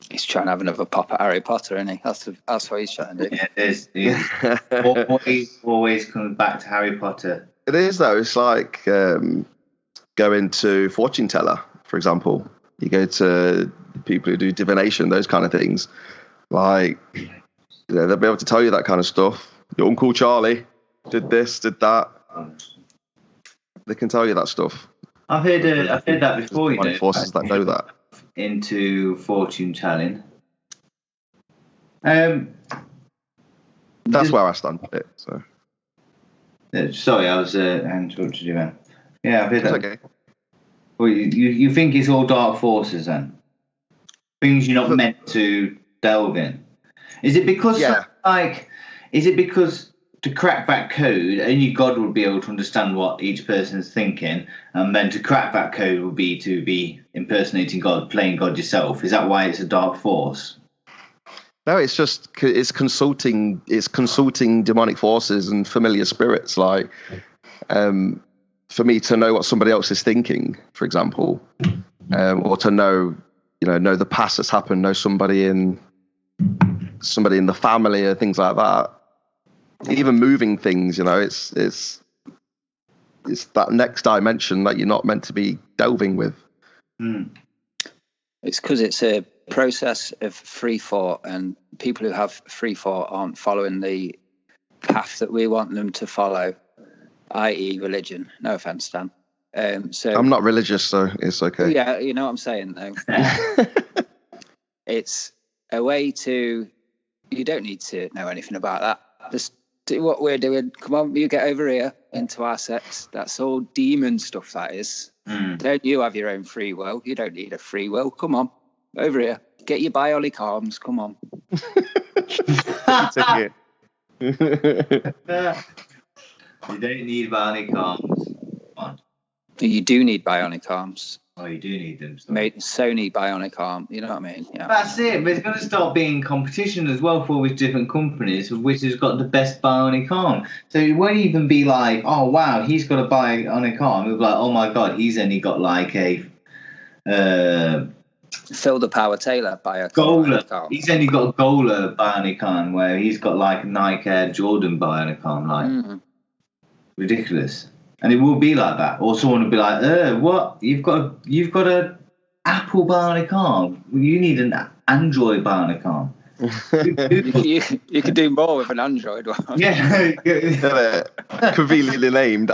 He's trying to have another pop at Harry Potter, isn't he? That's what he's trying to do. Yeah, it is. Always comes back to Harry Potter. It is, though. It's like going to fortune teller, for example. You go to people who do divination, those kind of things. Like, you know, they'll be able to tell you that kind of stuff. Your Uncle Charlie did this, did that. They can tell you that stuff. I've heard that before. You know, forces that know that. Into fortune telling. That's where I stand with it. So. Sorry, I was interrupted you then. Yeah, I've heard that. Okay. Well, you think it's all dark forces then? Things you're not meant to delve in. Is it because is it because to crack that code, only God would be able to understand what each person's thinking, and then to crack that code would be to be impersonating God, playing God yourself? Is that why it's a dark force? No, it's just it's consulting demonic forces and familiar spirits. Like, for me to know what somebody else is thinking, for example, or to know the past that's happened, know somebody in the family or things like that. Even moving things, it's that next dimension that you're not meant to be delving with. It's because it's a process of free thought, and people who have free thought aren't following the path that we want them to follow, i.e. religion. No offense, Stan. So I'm not religious, so it's okay. Yeah, you know what I'm saying, though. it's a way to. You don't need to know anything about that. Just do what we're doing. Come on, you get over here into our sex. That's all demon stuff, that is. Don't you have your own free will? You don't need a free will. Come on, over here. Get your bionic arms. Come on. Ticket. You don't need bionic arms. Come on. You do need bionic arms. Oh, you do need them. Made Sony bionic arm. You know what I mean? Yeah. That's it. There's going to start being competition as well for all these different companies, of which has got the best bionic arm. So it won't even be like, oh wow, he's got a bionic arm. It'll be like, oh my god, he's only got like a Phil the Power Taylor bionic Gola. arm. He's only got a Gola bionic arm, where he's got like a Nike Air Jordan bionic arm. Like ridiculous. And it will be like that, or someone will be like, what? You've got a Apple bionic arm. You need an Android bionic arm." You could do more with an Android one. Yeah, Conveniently named.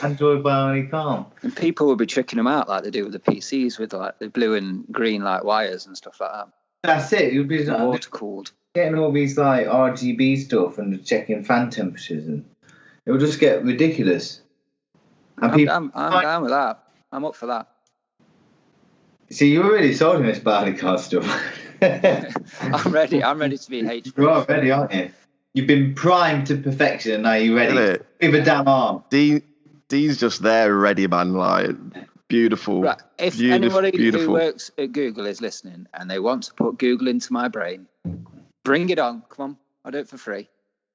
Android bionic arm. And people will be tricking them out like they do with the PCs, with like the blue and green like wires and stuff like that. That's it. You'll be Water cooled. getting all these like RGB stuff and checking fan temperatures, and it will just get ridiculous. And I'm down with that. I'm up for that. See, you already sold him this bionic car stuff. I'm ready to be H. You are ready, aren't you? You've been primed to perfection, and now you're ready. With a damn arm. Dean's just there, ready, man. Like, beautiful. Right. If anybody who works at Google is listening and they want to put Google into my brain, bring it on. Come on, I'll do it for free.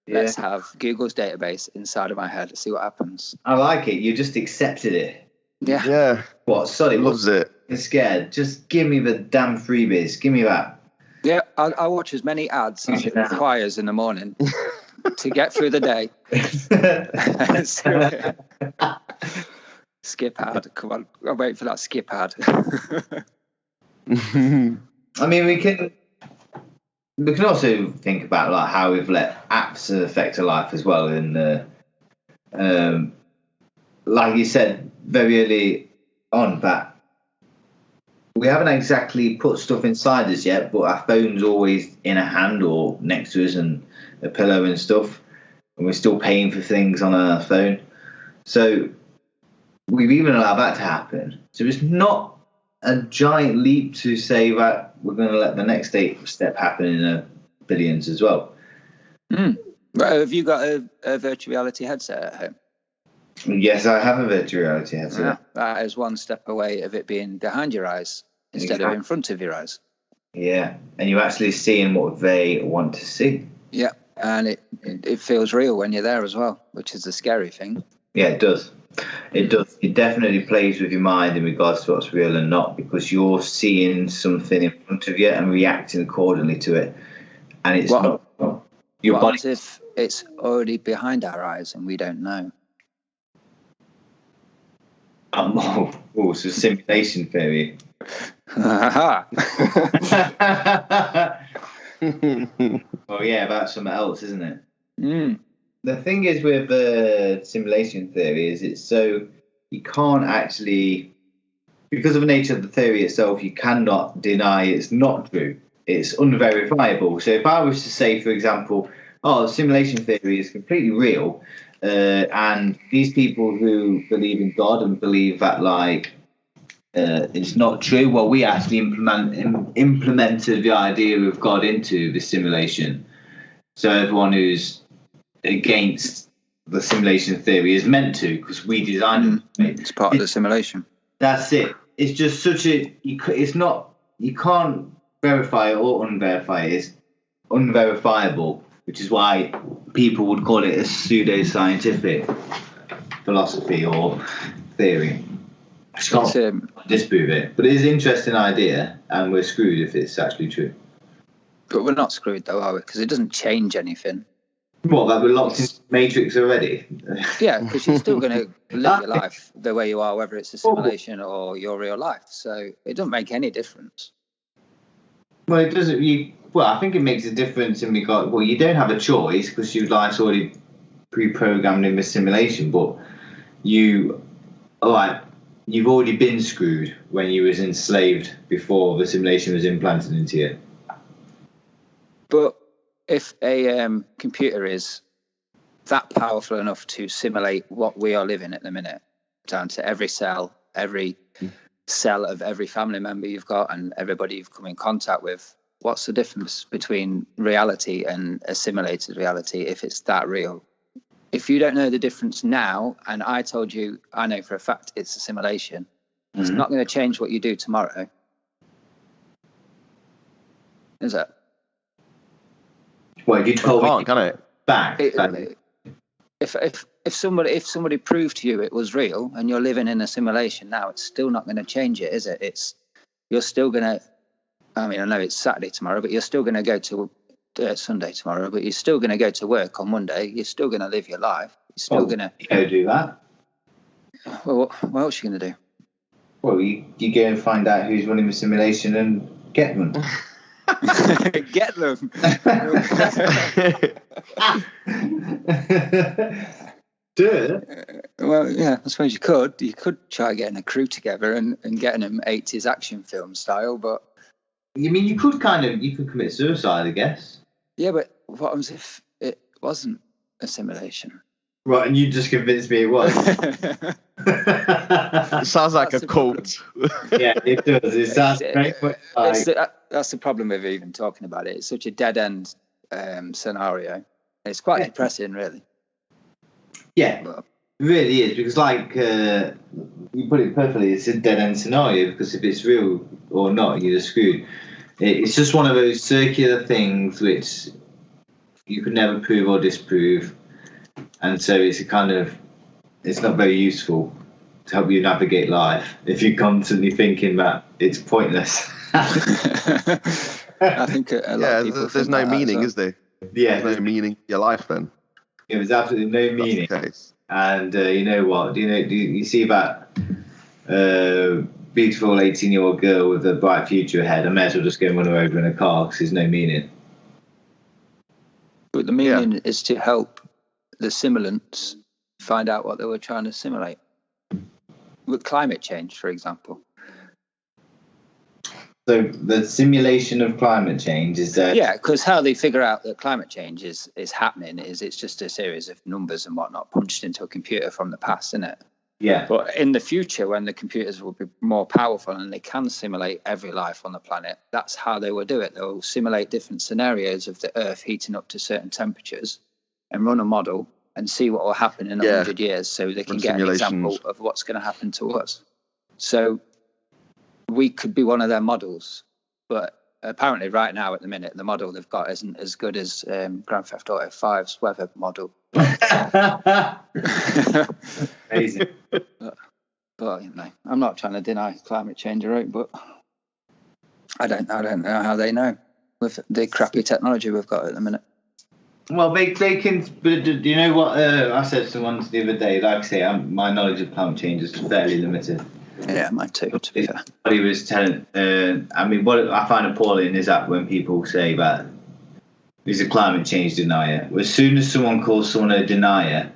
Yeah. Let's have Google's database inside of my head. Let's see what happens. I like it. You just accepted it. Yeah. Yeah. What? Sorry, loves it. You're scared. Just give me the damn freebies. Give me that. Yeah, I'll watch as many ads as it requires in the morning to get through the day. Skip ad. Come on. I'll wait for that skip ad. I mean, we can also think about like how we've let apps affect our life as well. And like you said very early on, that we haven't exactly put stuff inside us yet, but our phone's always in a hand or next to us, and a pillow and stuff, and we're still paying for things on our phone. So we've even allowed that to happen. So it's not a giant leap to say that we're going to let the next step happen in the billions as well. Right, have you got a virtual reality headset at home? Yes, I have a virtual reality headset. Yeah, that is one step away of it being behind your eyes instead of in front of your eyes. Yeah, and you're actually seeing what they want to see. Yeah, and it feels real when you're there as well, which is the scary thing. Yeah, it does. It does. It definitely plays with your mind in regards to what's real and not, because you're seeing something in front of you and reacting accordingly to it, and it's not your body. What if it's already behind our eyes and we don't know? So simulation theory. Well, yeah, that's something else, isn't it? The thing is with simulation theory is it's so you can't actually, because of the nature of the theory itself, you cannot deny it's not true. It's unverifiable. So if I was to say, for example, simulation theory is completely real, and these people who believe in God and believe that it's not true, well, we actually implemented the idea of God into the simulation. So everyone who's against the simulation theory is meant to, because we designed it. It's part of the simulation. That's it. It's just such a. It's not. You can't verify it or unverify it. It's unverifiable, which is why people would call it a pseudo-scientific philosophy or theory. I can't disprove it, but it is an interesting idea, and we're screwed if it's actually true. But we're not screwed though, are we? Because it doesn't change anything. What, that we're locked in Matrix already? Yeah, because you're still going to live your life the way you are, whether it's a simulation or your real life. So it doesn't make any difference. Well, it doesn't. I think it makes a difference in regard. Well, you don't have a choice because your life's already pre-programmed in the simulation. But you, you've already been screwed when you was enslaved before the simulation was implanted into you. But if a computer is that powerful enough to simulate what we are living at the minute, down to every cell of every family member you've got and everybody you've come in contact with, what's the difference between reality and a simulated reality if it's that real? If you don't know the difference now, and I told you, I know for a fact it's a simulation, it's not going to change what you do tomorrow. Is it? Well, if you told me Can it? back. If somebody proved to you it was real and you're living in a simulation now, it's still not going to change it, is it? You're still going to. I mean, I know it's Saturday tomorrow, but you're still going to go to Sunday tomorrow, but you're still going to go to work on Monday. You're still going to live your life. You're still going to. You go do that. Well, what else are you going to do? Well, you go and find out who's running the simulation and get them. Get them. Well, yeah, I suppose you could. You could try getting a crew together and getting them 80s action film style, but. You mean you could commit suicide, I guess. Yeah, but what happens if it wasn't a simulation? Right, and you just convinced me it was. It sounds like That's a cult. Yeah, it does. It sounds very much like... That's the problem with even talking about it. It's such a dead-end scenario. It's quite depressing, really. Yeah, But, it really is, because like you put it perfectly, it's a dead-end scenario, because if it's real or not, you're screwed. It's just one of those circular things which you could never prove or disprove, and so it's not very useful to help you navigate life if you're constantly thinking that it's pointless. I think a lot of people there's no meaning, is there? Yeah, There's no meaning to your life then. there's absolutely no meaning. That's the case. And you know what? Do you see that beautiful 18-year-old girl with a bright future ahead? I may as well just go and run her over in a car because there's no meaning. But the meaning is to help the simulants find out what they were trying to simulate. With climate change, for example. So the simulation of climate change is that... Yeah, because how they figure out that climate change is happening is it's just a series of numbers and whatnot punched into a computer from the past, isn't it? Yeah. But in the future, when the computers will be more powerful and they can simulate every life on the planet, that's how they will do it. They'll simulate different scenarios of the Earth heating up to certain temperatures and run a model and see what will happen in 100 years so they can get an example of what's going to happen to us. So we could be one of their models, but apparently right now at the minute the model they've got isn't as good as Grand Theft Auto 5's weather model. Amazing. But you know, I'm not trying to deny climate change, right? But I don't know how they know with the crappy technology we've got at the minute. Well, they can. But do you know what I said to someone the other day? Like I say, my knowledge of climate change is fairly limited. Yeah, mine too, to be fair. What he was telling, I mean, what I find appalling is that when people say that he's a climate change denier, as soon as someone calls someone a denier,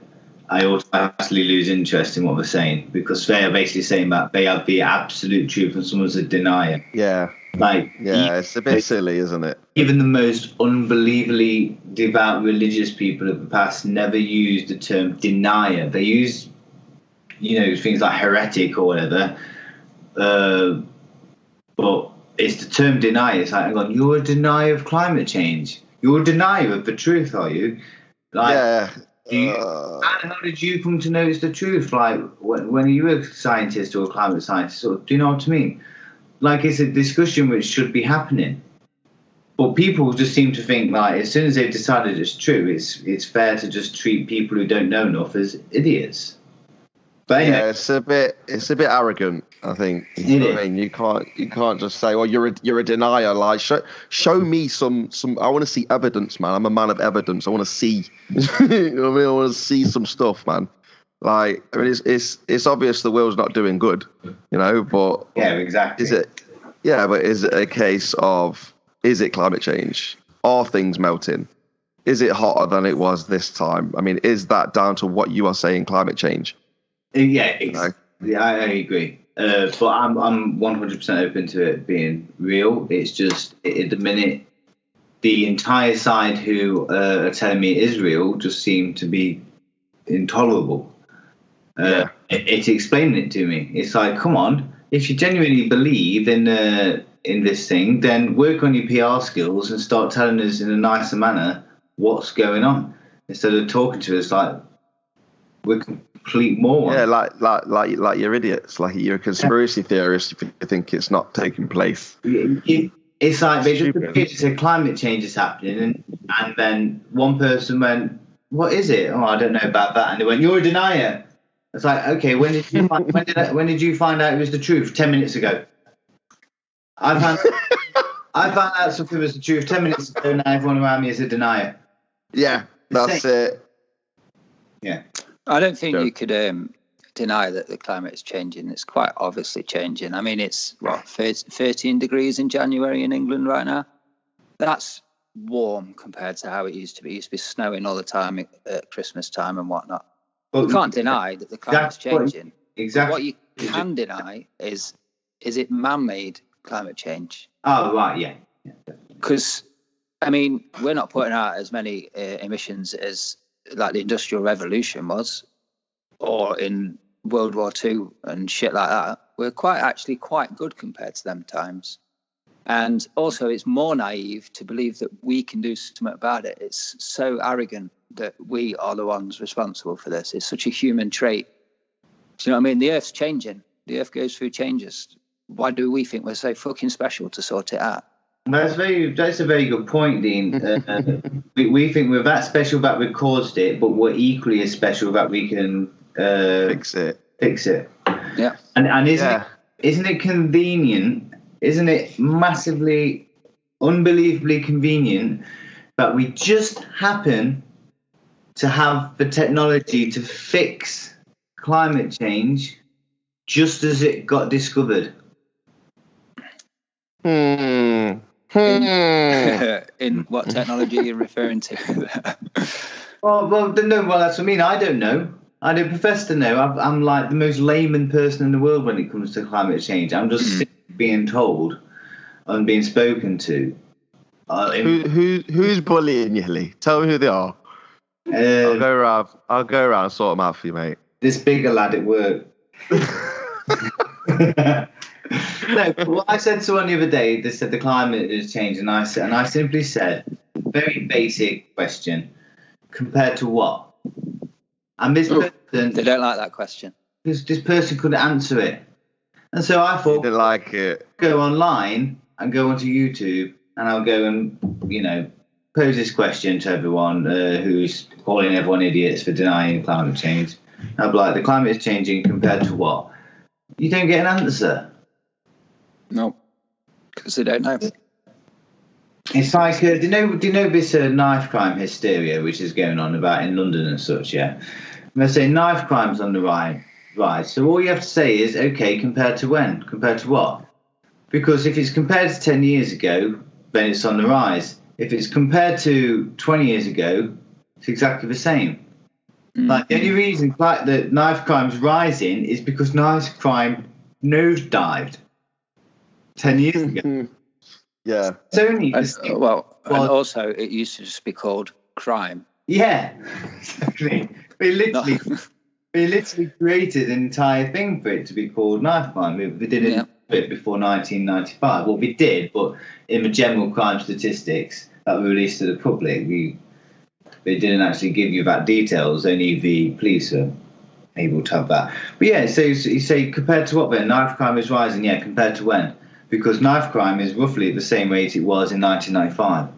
I automatically lose interest in what they're saying, because they are basically saying that they have the absolute truth and someone's a denier. Yeah. It's a bit silly, isn't it? Even the most unbelievably devout religious people of the past never used the term denier. They used, things like heretic or whatever. But it's the term denier. It's like, hang on, you're a denier of climate change. You're a denier of the truth, are you? Like, how did you come to know it's the truth? Like, when are you a scientist or a climate scientist? Or, do you know what I mean? Like, it's a discussion which should be happening. But people just seem to think, like, as soon as they've decided it's true, it's fair to just treat people who don't know enough as idiots. But anyway, it's a bit arrogant, I think. You know what I mean? You can't just say, "Oh, you're a denier." Like, show me some. I want to see evidence, man. I'm a man of evidence. I want to see. You know what I mean? I want to see some stuff, man. Like, I mean, it's obvious the world's not doing good, But yeah, exactly. Is it? Yeah, but is it a case of? Is it climate change? Are things melting? Is it hotter than it was this time? I mean, is that down to what you are saying, climate change? Yeah, Yeah, I agree. But I'm 100% open to it being real. It's just at the minute, the entire side who are telling me it is real just seem to be intolerable. It's explaining it to me. It's like, come on, if you genuinely believe in this thing, then work on your PR skills and start telling us in a nicer manner what's going on instead of talking to us like we're complete morons. Yeah, like you're idiots. Like you're a conspiracy theorist if you think it's not taking place. It's like they just appeared to say climate change is happening, and then one person went, "What is it?" "Oh, I don't know about that." And they went, "You're a denier." It's like, okay, when did you find out it was the truth? 10 minutes ago. I found out something was the truth 10 minutes ago. Now everyone around me is a denier. Yeah, that's it. Yeah. I don't think you could deny that the climate is changing. It's quite obviously changing. I mean, it's 13 degrees in January in England right now. That's warm compared to how it used to be. It used to be snowing all the time at Christmas time and whatnot. You can't deny that the climate's changing. Exactly. But what you can deny is it man-made climate change? Oh, right, yeah. Because, I mean, we're not putting out as many emissions as like the Industrial Revolution was, or in World War II and shit like that. We're actually quite good compared to them times. And also, it's more naive to believe that we can do something about it. It's so arrogant that we are the ones responsible for this. It's such a human trait. Do you know what I mean? The Earth's changing. The Earth goes through changes. Why do we think we're so fucking special to sort it out? That's a very good point, Dean. We think we're that special that we caused it, but we're equally as special that we can fix it. Yeah. And isn't it convenient? Isn't it massively, unbelievably convenient that we just happen to have the technology to fix climate change just as it got discovered? In what technology are you referring to? well, that's what I mean. I don't know. I don't profess to know. I'm like the most layman person in the world when it comes to climate change. I'm just being told and being spoken to. Who's bullying you, Hilly? Tell me who they are. I'll go around and sort them out for you, mate. This bigger lad at work. No, what I said to one the other day, they said the climate has changed, and I simply said, very basic question, compared to what? And this person, they don't like that question. This person couldn't answer it, and so I thought, didn't like it. Go online and go onto YouTube, and I'll go and pose this question to everyone who's calling everyone idiots for denying climate change. I'll be like, the climate is changing compared to what? You don't get an answer. No, because they don't know. It's like, do you know this knife crime hysteria which is going on about in London and such, yeah? And they say knife crime's on the rise. So all you have to say is, okay, compared to when? Compared to what? Because if it's compared to 10 years ago, then it's on the rise. If it's compared to 20 years ago, it's exactly the same. Like, the only reason that knife crime's rising is because knife crime nosedived 10 years ago. Yeah. It's only and also it used to just be called crime. Yeah, exactly. We literally created an entire thing for it to be called knife crime. We didn't do it before 1995. Well, we did, but in the general crime statistics that we released to the public, they didn't actually give you that details. Only the police are able to have that. But yeah, so you say compared to what then? Knife crime is rising. Yeah, compared to when? Because knife crime is roughly at the same rate it was in 1995.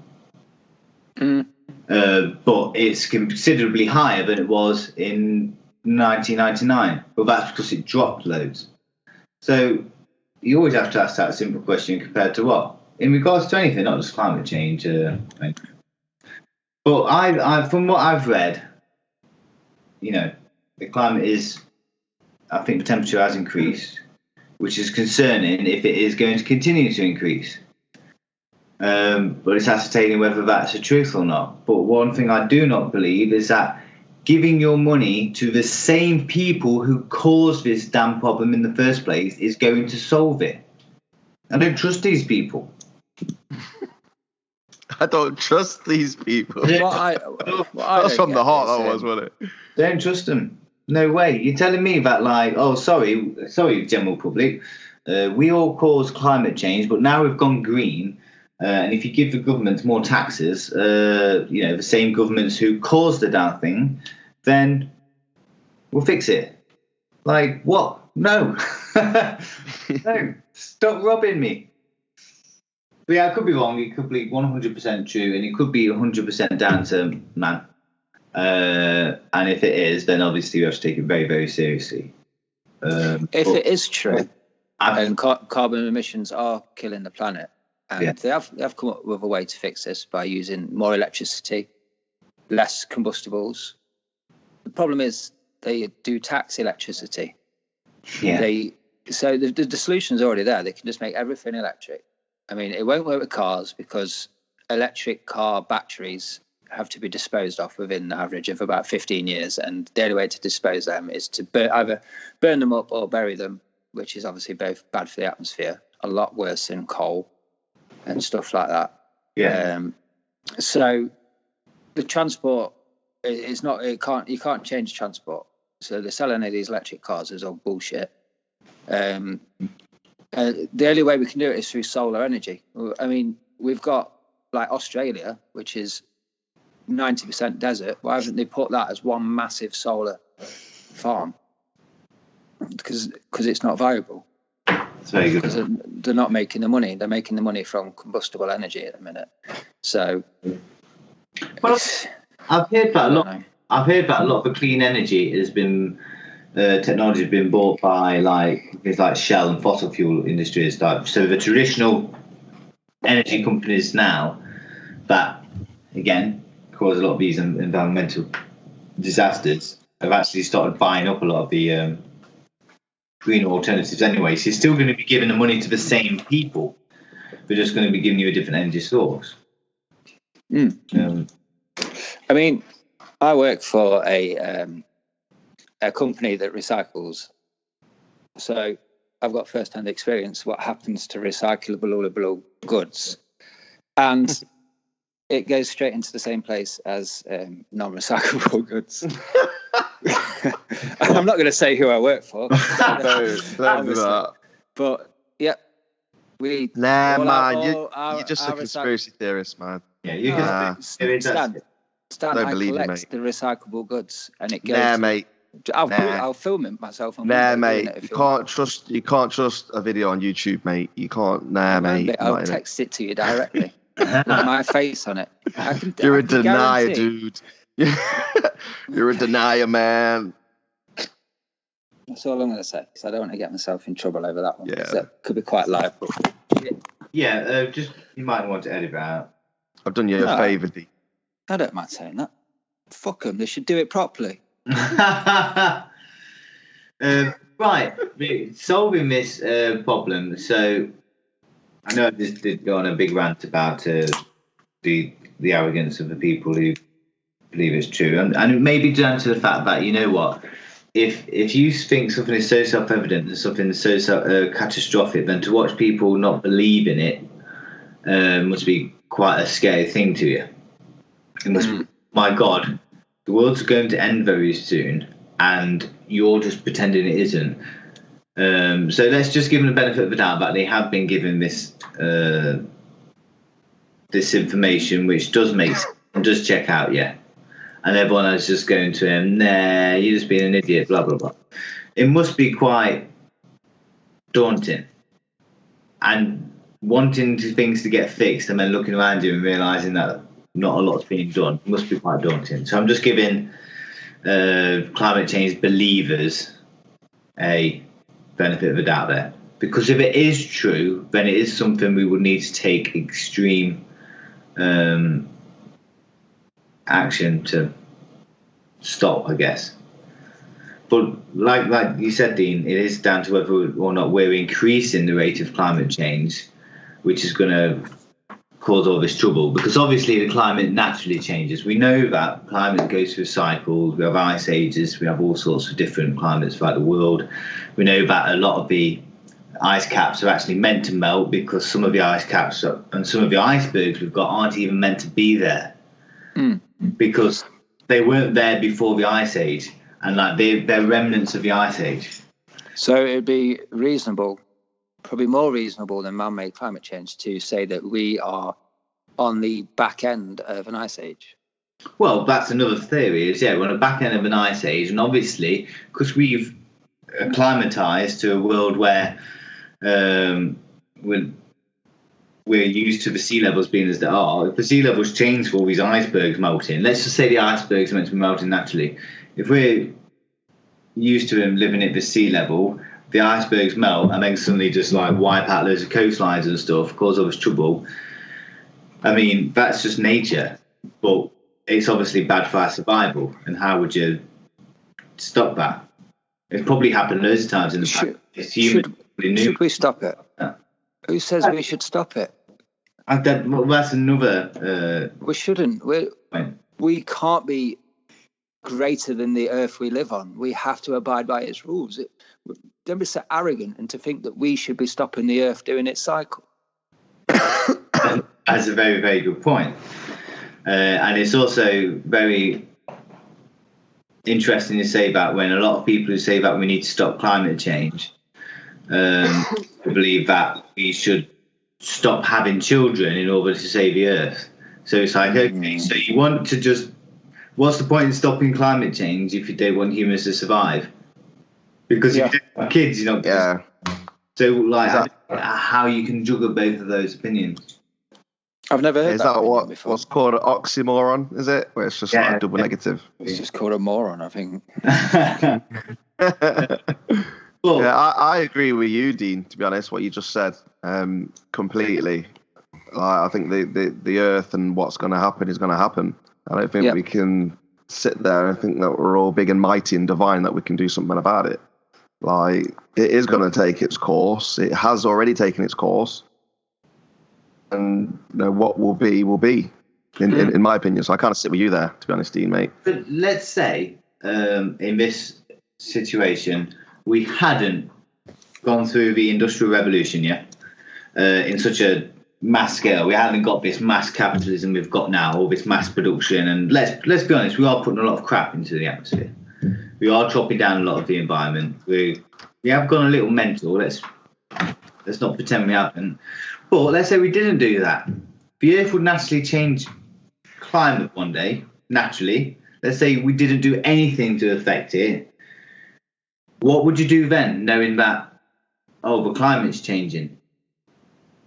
But it's considerably higher than it was in 1999. Well, that's because it dropped loads. So you always have to ask that simple question: compared to what? In regards to anything, not just climate change. But I, from what I've read, the climate is, I think the temperature has increased, which is concerning if it is going to continue to increase. But it's ascertaining whether that's the truth or not. But one thing I do not believe is that giving your money to the same people who caused this damn problem in the first place is going to solve it. I don't trust these people. I don't trust these people. That's from the heart, that was, wasn't it? Don't trust them. No way. You're telling me that, like, oh, sorry, general public. We all cause climate change, but now we've gone green. And if you give the government more taxes, the same governments who caused the damn thing, then we'll fix it. Like, what? No. No. Stop robbing me. But yeah, I could be wrong. It could be 100% true, and it could be 100% down to man. And if it is, then obviously we have to take it very, very seriously. If it is true, and carbon emissions are killing the planet, and they have come up with a way to fix this by using more electricity, less combustibles. The problem is they do tax electricity. Yeah. So the solution's already there. They can just make everything electric. I mean, it won't work with cars because electric car batteries have to be disposed of within an average of about 15 years. And the only way to dispose of them is to either burn them up or bury them, which is obviously both bad for the atmosphere, a lot worse than coal and stuff like that. Yeah. So the transport is not, you can't change transport. So they're selling these electric cars is all bullshit. The only way we can do it is through solar energy. I mean, we've got like Australia, which is 90% desert. Why haven't they put that as one massive solar farm? Because it's not viable. It's very good. Because they're not making the money. They're making the money from combustible energy at the minute. So, well, I've heard that a lot. I've heard that a lot of the clean energy has been technology has been bought by things like Shell and fossil fuel industries. So the traditional energy companies now that again cause a lot of these environmental disasters have actually started buying up a lot of the green alternatives anyway. So you're still going to be giving the money to the same people. They're just going to be giving you a different energy source. I mean, I work for a company that recycles. So I've got first-hand experience what happens to recyclable goods. And it goes straight into the same place as non-recyclable goods. I'm not going to say who I work for. Don't do that. But, yeah. You're just a conspiracy theorist, man. Yeah, you can. Stan, I collect the recyclable goods, and it goes. Mate. I'll film it myself. Mate. You can't trust a video on YouTube, mate. You can't. Mate. I'll text it to you directly with my face on it. You're a denier, dude. You're a denier, man. That's all I'm going to say, because I don't want to get myself in trouble over that one. Yeah. That could be quite liable. Yeah, just you might want to edit that out. I've done you a favour, D. I don't mind saying that. Fuck them. They should do it properly. Right, solving this problem. So I know I just did go on a big rant about the arrogance of the people who believe it's true, and it may be down to the fact that, you know what, if you think something is so self-evident and something is so catastrophic, then to watch people not believe in it must be quite a scary thing to you. It must be, my God, the world's going to end very soon, and you're just pretending it isn't. So let's just give them the benefit of the doubt that they have been given this this information, which does make sense and does check out, yeah. And everyone is just going to him, nah, you're just being an idiot, blah, blah, blah. It must be quite daunting. And wanting things to get fixed and then looking around you and realising that not a lot's being done must be quite daunting. So I'm just giving climate change believers a benefit of the doubt there. Because if it is true, then it is something we would need to take extreme action to stop, I guess. But like you said, Dean, it is down to whether or not we're increasing the rate of climate change, which is going to cause all this trouble, because obviously the climate naturally changes. We know that climate goes through cycles. We have ice ages. We have all sorts of different climates throughout the world. We know that a lot of the ice caps are actually meant to melt, because some of the ice caps and some of the icebergs we've got aren't even meant to be there, because they weren't there before the ice age, and like they're remnants of the ice age. So it'd be reasonable, probably more reasonable than man-made climate change, to say that we are on the back end of an ice age. Well, that's another theory. Is we're on the back end of an ice age, and obviously because we've acclimatized to a world where we're used to the sea levels being as they are. If the sea levels change for all these icebergs melting, let's just say the icebergs are meant to be melting naturally. If we're used to them living at the sea level, the icebergs melt and then suddenly just like wipe out loads of coastlines and stuff, cause all this trouble. I mean, that's just nature, but it's obviously bad for our survival. And how would you stop that? It's probably happened loads of times in the past. Should we stop it? Yeah. Who says we should stop it? That's another. We shouldn't. We can't be greater than the earth we live on. We have to abide by its rules. Don't be so arrogant and to think that we should be stopping the earth doing its cycle. That's a very, very good point. And it's also very interesting to say that when a lot of people who say that we need to stop climate change believe that we should stop having children in order to save the earth. So it's like, okay, so you want to just, what's the point in stopping climate change if you don't want humans to survive? Because if you don't have kids, you're not going to. So like, how you can juggle both of those opinions? I've never heard Is that what's called an oxymoron, is it? Where it's just like double negative. It's just called a moron, I think. Well, I agree with you, Dean, to be honest, what you just said, completely. I think the earth and what's going to happen is going to happen. I don't think we can sit there and think that we're all big and mighty and divine, that we can do something about it. Like, it is going to take its course. It has already taken its course. And what will be, in my opinion. So I kind of sit with you there, to be honest, Dean, mate. But let's say in this situation, we hadn't gone through the Industrial Revolution yet in such a mass scale. We haven't got this mass capitalism we've got now, or this mass production. And let's be honest, we are putting a lot of crap into the atmosphere. We are chopping down a lot of the environment. We have gone a little mental. Let's not pretend we haven't. But let's say we didn't do that. The Earth would naturally change climate one day, naturally. Let's say we didn't do anything to affect it. What would you do then, knowing that, the climate's changing?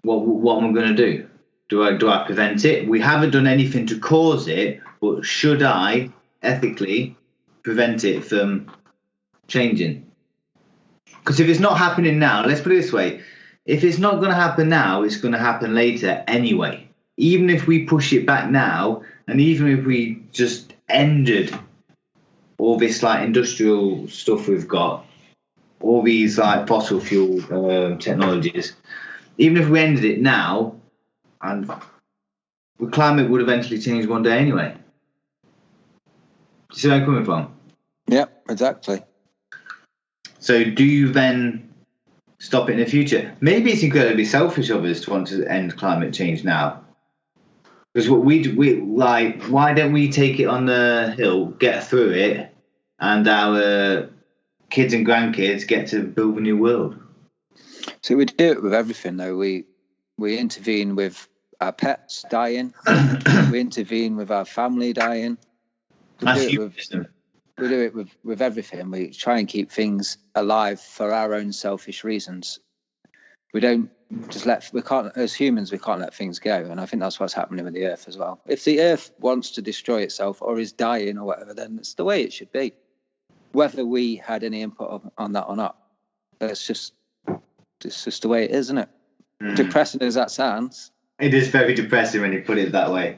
What am I going to do? Do I prevent it? We haven't done anything to cause it, but should I, ethically, prevent it from changing? Because if it's not happening now, let's put it this way. If it's not going to happen now, it's going to happen later anyway. Even if we push it back now, and even if we just ended all this like industrial stuff we've got, all these like fossil fuel technologies, even if we ended it now, and the climate would eventually change one day anyway. Do you see where I'm coming from? Yeah, exactly. So do you then stop it in the future? Maybe it's incredibly selfish of us to want to end climate change now. Because what we like, why don't we take it on the hill, get through it, and our kids and grandkids get to build a new world? So we do it with everything, though. We intervene with our pets dying. We intervene with our family dying. That's humanism. We do it with everything. We try and keep things alive for our own selfish reasons. We don't just as humans, we can't let things go. And I think that's what's happening with the earth as well. If the earth wants to destroy itself or is dying or whatever, then it's the way it should be. Whether we had any input on that or not. It's just the way it is, isn't it? Depressing as that sounds. It is very depressing when you put it that way.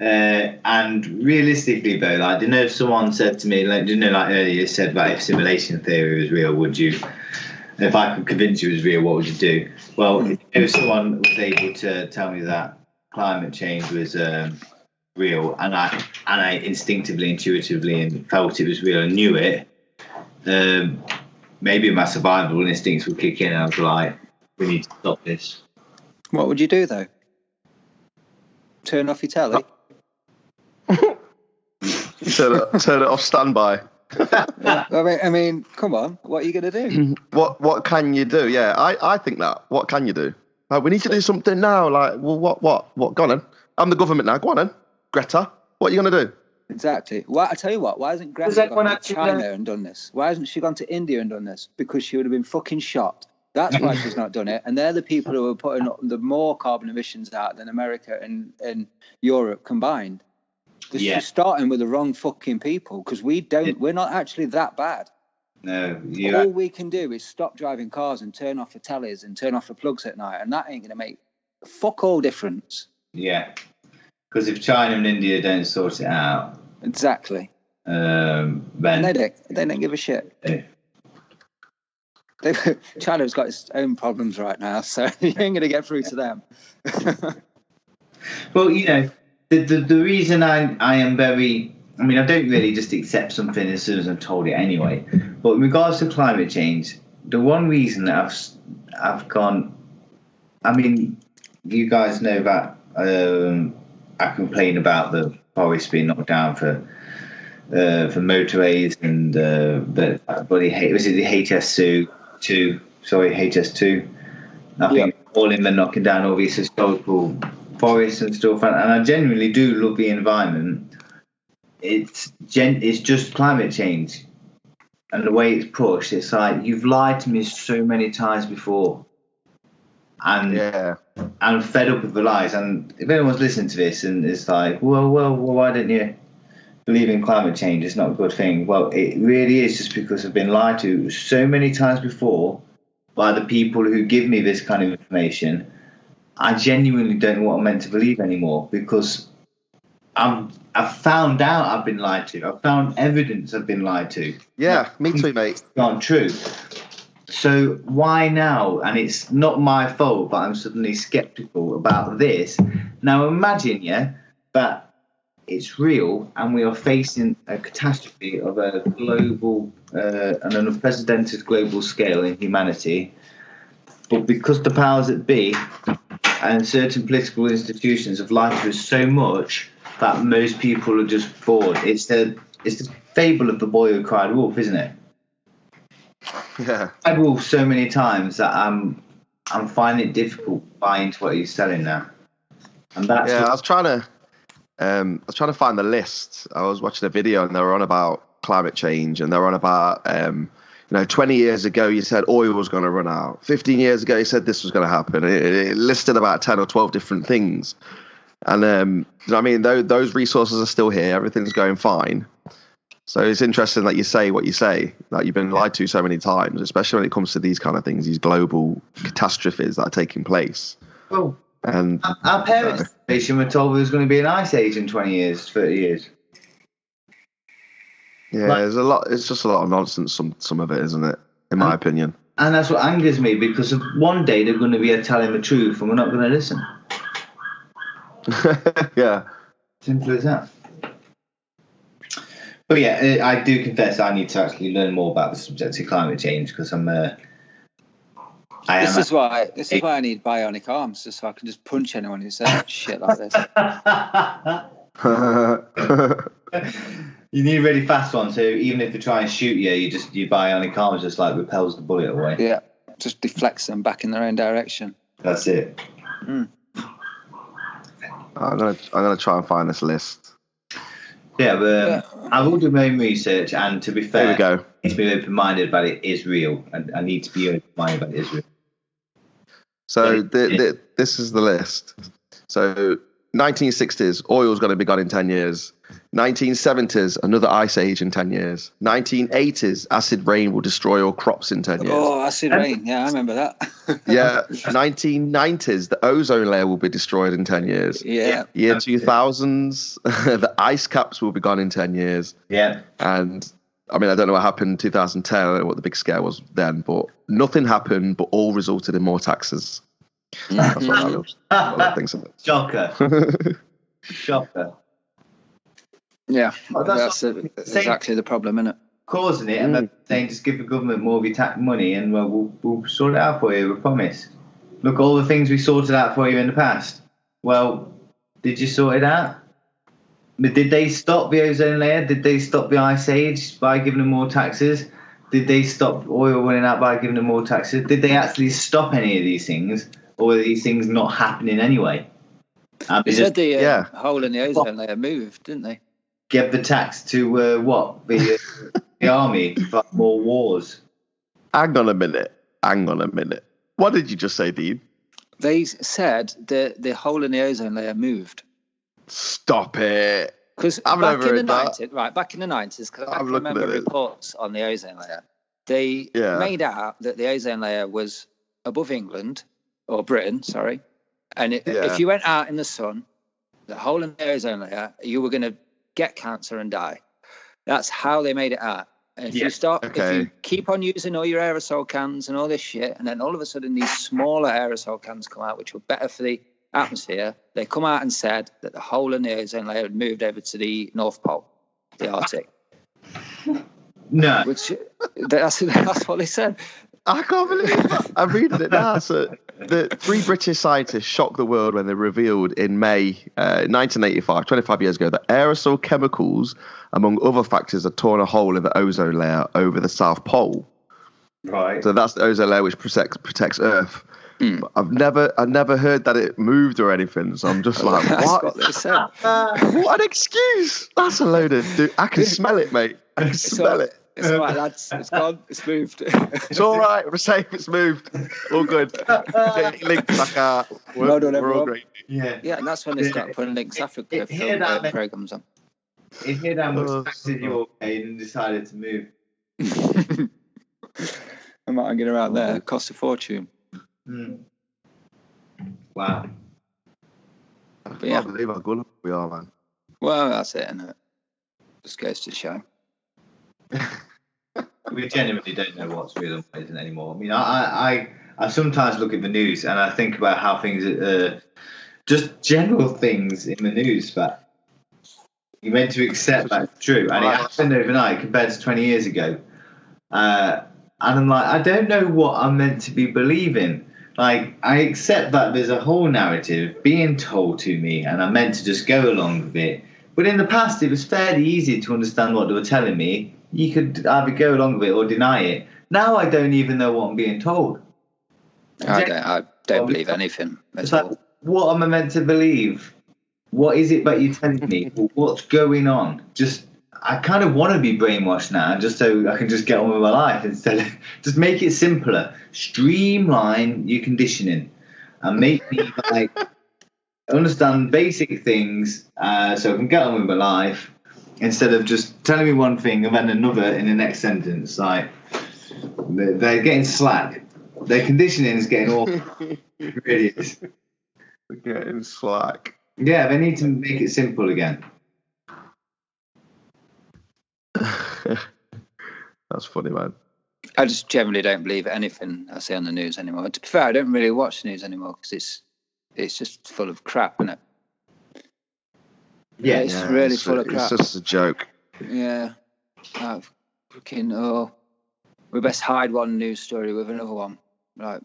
And realistically, though, like, I don't know if someone said to me, like, earlier you said that if simulation theory was real, would you? If I could convince you it was real, what would you do? Well, if someone was able to tell me that climate change was real, and I instinctively, intuitively, and felt it was real and knew it, maybe my survival instincts would kick in. And I was like, we need to stop this. What would you do though? Turn off your telly? Turn it off standby. I mean, come on. What are you going to do? What can you do? Yeah, I think that. What can you do? Like, we need to do something now. Like, well, what? Go on then. I'm the government now. Go on then. Greta, what are you going to do? Exactly. Well, I tell you what, why hasn't Greta gone to China and done this? Why hasn't she gone to India and done this? Because she would have been fucking shot. That's why she's not done it. And they're the people who are putting up the more carbon emissions out than America and Europe combined. She's starting with the wrong fucking people, because we're not actually that bad. No. All we can do is stop driving cars and turn off the tellies and turn off the plugs at night. And that ain't going to make fuck all difference. Yeah. Because if China and India don't sort it out. Exactly. Then they don't give a shit. Yeah. China's got its own problems right now, so you ain't going to get through to them. Well, the reason I am very, I mean, I don't really just accept something as soon as I'm told it anyway. But in regards to climate change, the one reason that I've gone, I mean, you guys know that I complain about the forest being knocked down for motorways and the HS2. I think all in the knocking down all these historical forests and stuff, and I genuinely do love the environment. It's just climate change, and the way it's pushed, it's like, you've lied to me so many times before, and I'm fed up with the lies. And if anyone's listening to this and it's like, well, why didn't you believe in climate change? It's not a good thing. Well, it really is, just because I've been lied to so many times before by the people who give me this kind of information. I genuinely don't know what I'm meant to believe anymore, because I've found out I've been lied to. I've found evidence I've been lied to. Yeah, me too, mate. It's not true. So why now? And it's not my fault, but I'm suddenly skeptical about this. Now imagine, that it's real, and we are facing a catastrophe of a global, an unprecedented global scale in humanity. But because the powers that be and certain political institutions have lied to us so much that most people are just bored. It's the fable of the boy who cried wolf, isn't it? Yeah. I cried wolf so many times that I'm finding it difficult to buy into what he's selling now. And that's I was trying to find the list. I was watching a video and they were on about climate change, and they were on about 20 years ago you said oil was going to run out. 15 years ago you said this was going to happen. It listed about 10 or 12 different things. And those resources are still here. Everything's going fine. So it's interesting that you say what you say, that you've been lied to so many times, especially when it comes to these kind of things, these global catastrophes that are taking place. Well, and our parents' generation were told there was going to be an ice age in 20 years, 30 years. Yeah, there's a lot. It's just a lot of nonsense. Some of it, isn't it? In my opinion. And that's what angers me, because one day they're going to be telling the truth, and we're not going to listen. Yeah. Simple as that. But yeah, I do confess I need to actually learn more about the subject of climate change, because I'm. This is why I need bionic arms, just so I can just punch anyone who says shit like this. You need a really fast one, so even if they try and shoot you, your bionic arm just like repels the bullet away. Yeah, just deflects them back in their own direction. That's it. Mm. I'm gonna try and find this list. Yeah, but I've all done my own research, and to be fair, there we go. I need to be open-minded about it is real, and I need to be open-minded about it is real. So this is the list. So 1960s, oil's going to be gone in 10 years. 1970s, another ice age in 10 years. 1980s, acid rain will destroy all crops in 10 years. Oh, acid rain. Yeah, I remember that. Yeah. 1990s, the ozone layer will be destroyed in 10 years. Yeah. Year 2000s, the ice caps will be gone in 10 years. Yeah. And I mean, I don't know what happened in 2010, I don't know what the big scare was then, but nothing happened, but all resulted in more taxes. That's what I think of it. Shocker. Yeah, Well, that's exactly the problem, isn't it? Causing it, and then saying just give the government more of your tax money, and we'll sort it out for you. We promise. Look, all the things we sorted out for you in the past. Well, did you sort it out? Did they stop the ozone layer? Did they stop the ice age by giving them more taxes? Did they stop oil running out by giving them more taxes? Did they actually stop any of these things, or were these things not happening anyway? They said the hole in the ozone layer moved, didn't they? Give the tax to what? The army for more wars. Hang on a minute. What did you just say, Dean? They said the hole in the ozone layer moved. Stop it. Because back in the 90s, because I can remember reports on the ozone layer, they made out that the ozone layer was above England, or Britain, sorry, and if you went out in the sun, the hole in the ozone layer, you were going to get cancer and die. That's how they made it out. And if you keep on using all your aerosol cans and all this shit, and then all of a sudden these smaller aerosol cans come out, which were better for the atmosphere, they come out and said that the hole in the ozone layer had moved over to the North Pole, the Arctic. No. Which, that's what they said. I can't believe that. I'm reading it now. So the 3 British scientists shocked the world when they revealed in May 1985, 25 years ago, that aerosol chemicals, among other factors, had torn a hole in the ozone layer over the South Pole. Right. So that's the ozone layer which protects Earth. But I've never heard that it moved or anything. So I'm just like, what? What they said. What an excuse! That's a load of. Dude, I can smell it, mate. I can smell it. It's all right, lads. It's gone. It's moved. It's all right. We're safe. It's moved. All good. Links back out. We're all great. Yeah. Yeah, and that's when they start putting Links Africa programs on. It hit how much taxes you all paid and decided to move. I might get around there. It costs a fortune. Wow. I can't believe how good we are, man. Well, that's it, isn't it? Just goes to show. We genuinely don't know what's real and what isn't anymore. I mean, I sometimes look at the news and I think about how things, just general things in the news, but you're meant to accept that's true. And it happened overnight compared to 20 years ago. And I'm like, I don't know what I'm meant to be believing. Like, I accept that there's a whole narrative being told to me and I'm meant to just go along with it. But in the past, it was fairly easy to understand what they were telling me. You could either go along with it or deny it. Now I don't even know what I'm being told. I don't believe anything at all. What am I meant to believe? What is it that you're telling me? What's going on? I kind of want to be brainwashed now, just so I can just get on with my life instead of just make it simpler. Streamline your conditioning and make me understand basic things so I can get on with my life instead of just telling me one thing and then another in the next sentence. Like, they're getting slack. Their conditioning is getting awful. It really is. They're getting slack. Yeah, they need to make it simple again. That's funny, man. I just generally don't believe anything I see on the news anymore. To be fair, I don't really watch the news anymore because it's just full of crap, isn't it? Yeah, it's really full of crap. It's just a joke. Yeah. We best hide one news story with another one. Like,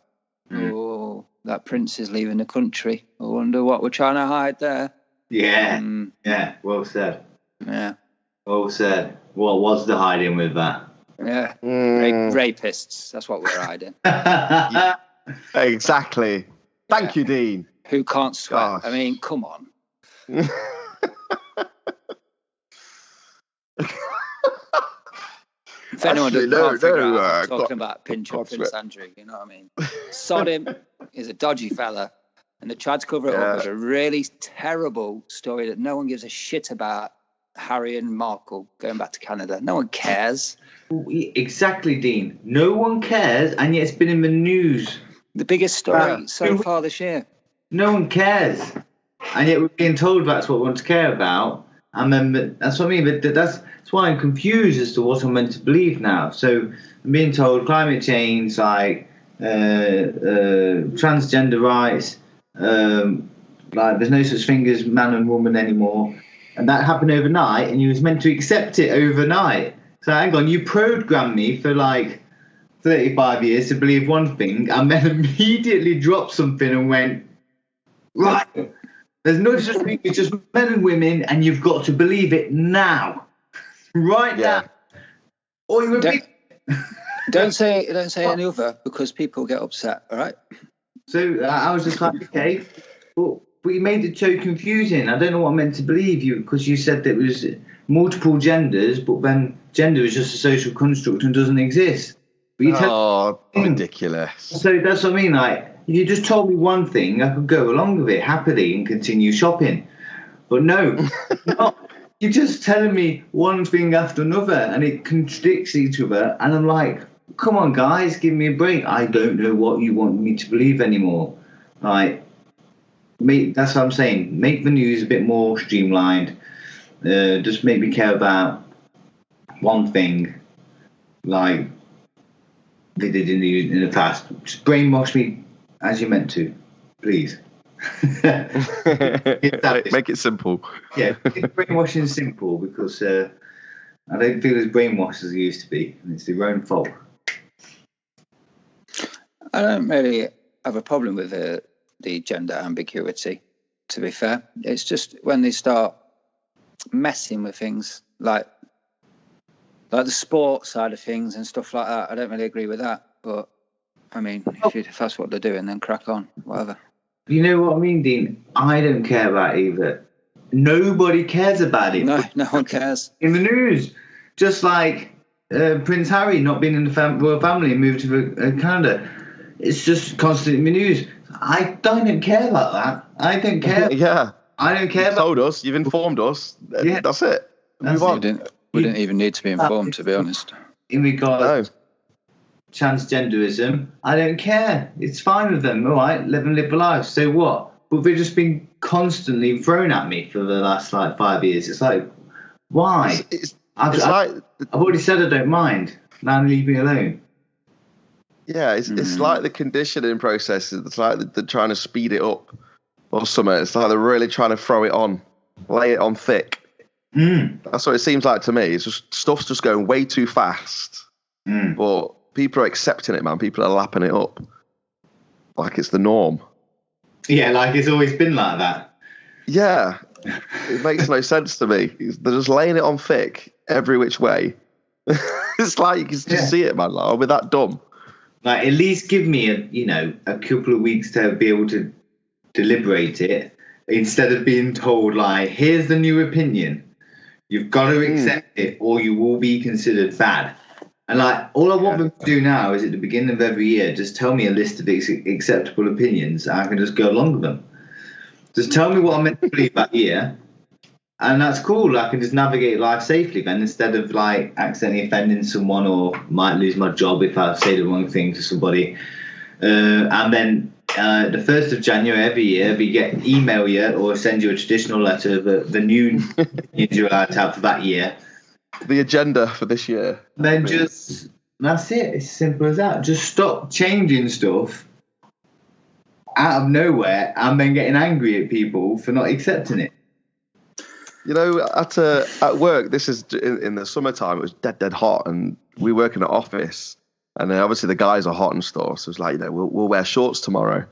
that prince is leaving the country. I wonder what we're trying to hide there. Yeah. Yeah, well said. Yeah. Well said. What was the hiding with that? Yeah. Rapists. That's what we're hiding. Exactly. Thank you, Dean. Who can't sweat? Gosh. I mean, come on. If anyone doesn't figure out, I'm talking about pinch up Prince Andrew, you know what I mean? Sod him. He's a dodgy fella. And they tried to cover it up with a really terrible story that no one gives a shit about. Harry and Markle going back to Canada. No one cares. Exactly, Dean. No one cares, and yet it's been in the news. The biggest story so far this year. No one cares, and yet we're being told that's what we want to care about. And then that's what I mean. But that's why I'm confused as to what I'm meant to believe now. So I'm being told climate change, like transgender rights, like there's no such thing as man and woman anymore, and that happened overnight, and you was meant to accept it overnight. So hang on, you programmed me for like 35 years to believe one thing, and then immediately dropped something and went, right, there's no such thing, it's just men and women, and you've got to believe it now. Right now. Or you would be... Don't say any other, because people get upset, all right? So I was just like, okay, but you made it so confusing. I don't know what I'm meant to believe you, because you said that it was multiple genders, but then gender is just a social construct and doesn't exist. But ridiculous. So that's what I mean. Like, if you just told me one thing, I could go along with it happily and continue shopping. But no, not. You're just telling me one thing after another, and it contradicts each other. And I'm like, come on, guys, give me a break. I don't know what you want me to believe anymore. Like, that's what I'm saying. Make the news a bit more streamlined. Just make me care about one thing, like they did in the past. Just brainwash me as you meant to, please. Make it simple. Yeah, keep brainwashing simple, because I don't feel as brainwashed as I used to be, and it's their own fault. I don't really have a problem with the gender ambiguity, to be fair. It's just when they start messing with things like the sports side of things and stuff like that. I don't really agree with that, but I mean, if that's what they're doing, then crack on, whatever. You know what I mean, Dean? I don't care about it either. Nobody cares about it. No one cares. In the news, just like Prince Harry not being in the royal family and moved to Canada. It's just constantly in the news. I don't care about that. I don't care. Yeah. I don't care. You've told us. You've informed us. Yeah. That's it. Move on. We didn't even need to be informed, to be honest. In regards to transgenderism, I don't care. It's fine with them. All right, let them live their lives. So what? But they've just been constantly thrown at me for the last 5 years. It's like, why? I've already said I don't mind. Now leave me alone. Yeah, it's like the conditioning process. It's like they're trying to speed it up or something. It's like they're really trying to throw it on, lay it on thick. That's what it seems like to me. It's just stuff's just going way too fast. But people are accepting it, man. People are lapping it up like it's the norm. Yeah, like it's always been like that. Yeah, it makes no sense to me. They're just laying it on thick every which way. It's like you can just see it, man. Like, are we that dumb? Like, at least give me a couple of weeks to be able to deliberate it, instead of being told, like, here's the new opinion. You've got to accept it, or you will be considered bad. And like, all I want them to do now is at the beginning of every year, just tell me a list of acceptable opinions, and I can just go along with them. Just tell me what I'm meant to believe that year, and that's cool. I can just navigate life safely then, instead of like accidentally offending someone, or might lose my job if I say the wrong thing to somebody. And then the 1st of January every year, we email you or send you a traditional letter of the new opinions you're allowed to have for that year. The agenda for this year. Then that's it. It's as simple as that. Just stop changing stuff out of nowhere and then getting angry at people for not accepting it. You know, at work, this is in the summertime, it was dead hot, and we work in an office, and then obviously the guys are hot and stuff, so it's like, we'll wear shorts tomorrow.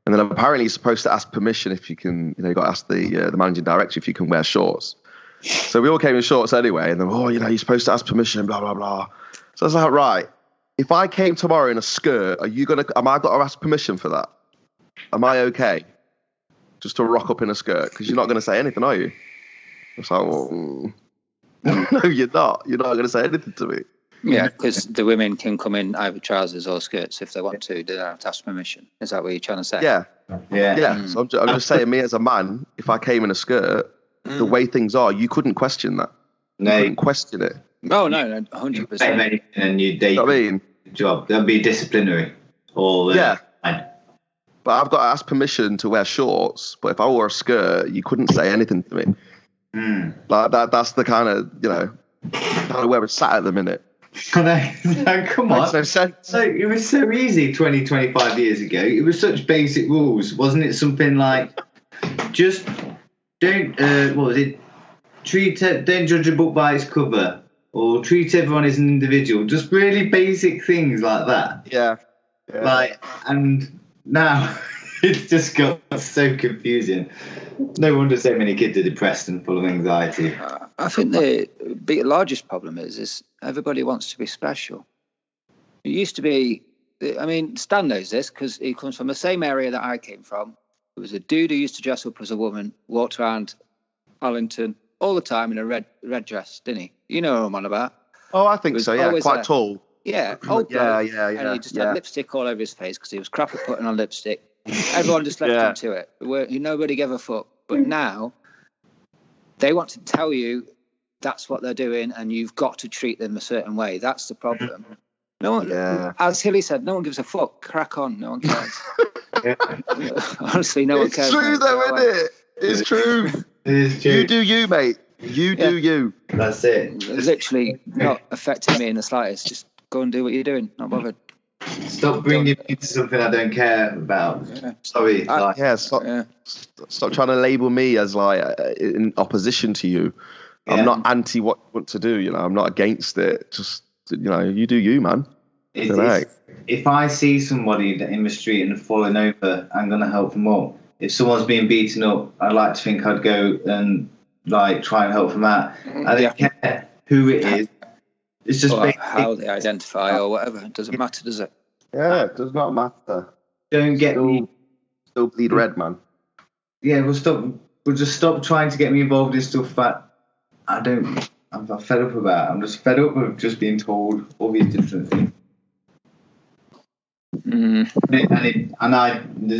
And then apparently you're supposed to ask permission if you can, you got to ask the managing director if you can wear shorts. So we all came in shorts anyway, and then, you're supposed to ask permission, blah, blah, blah. So I was like, right, if I came tomorrow in a skirt, am I got to ask permission for that? Am I okay? Just to rock up in a skirt? Because you're not going to say anything, are you? It's like, no, you're not. You're not going to say anything to me. Yeah, because the women can come in either trousers or skirts if they want to. They don't have to ask permission. Is that what you're trying to say? Yeah. So I'm just saying, me as a man, if I came in a skirt, the way things are, you couldn't question that. No. You couldn't question it. Oh, no, 100%. And you date job. That'd be disciplinary. Or fine. But I've got to ask permission to wear shorts. But if I wore a skirt, you couldn't say anything to me. Like that's the kind of where it's sat at the minute. Come on. Makes no sense. Like, it was so easy 20, 25 years ago. It was such basic rules. Wasn't it something like, just don't, what was it? Don't judge a book by its cover, or treat everyone as an individual. Just really basic things like that. Yeah. Like, and now it's just got so confusing. No wonder so many kids are depressed and full of anxiety. I think the largest problem is everybody wants to be special. It used to be, I mean, Stan knows this because he comes from the same area that I came from. There was a dude who used to dress up as a woman, walked around Allington all the time in a red dress, didn't he? You know what I'm on about. Oh, I think so. Yeah, quite tall. Yeah, old bloke. Yeah. And he just had lipstick all over his face because he was crap at putting on lipstick. Everyone just left him to it. Nobody gave a fuck. But now they want to tell you that's what they're doing, and you've got to treat them a certain way. That's the problem. No one, as Hilly said, no one gives a fuck. Crack on. No one cares. Honestly, no one cares. It's true, though, isn't it? It's true. It is true. You do you, mate. You do you. That's it. It's literally not affecting me in the slightest. Just go and do what you're doing. Not bothered. Stop bringing me to something I don't care about. Yeah. Sorry. Stop trying to label me as like in opposition to you. Yeah. I'm not anti what you want to do. You know, I'm not against it. Just you do you, man. If I see somebody in the street and falling over, I'm gonna help them up. If someone's being beaten up, I'd like to think I'd go and like try and help them out. I don't care who it is. It's just how they identify or whatever. It doesn't matter, does it? Yeah, it does not matter. Don't get me. Still bleed red, man. Yeah, we'll just stop trying to get me involved in stuff that I'm fed up about. I'm just fed up of just being told all these different things. There's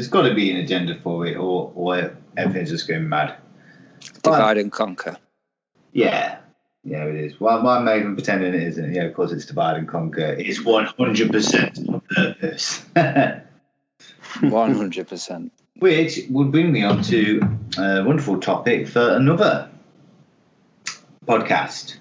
got to be an agenda for it, or everything's just going mad. Divide and conquer. Yeah, it is. Well, I'm not even pretending it isn't. Yeah, of course it's divide and conquer. It's 100% on purpose. 100%. Which would bring me on to a wonderful topic for another podcast.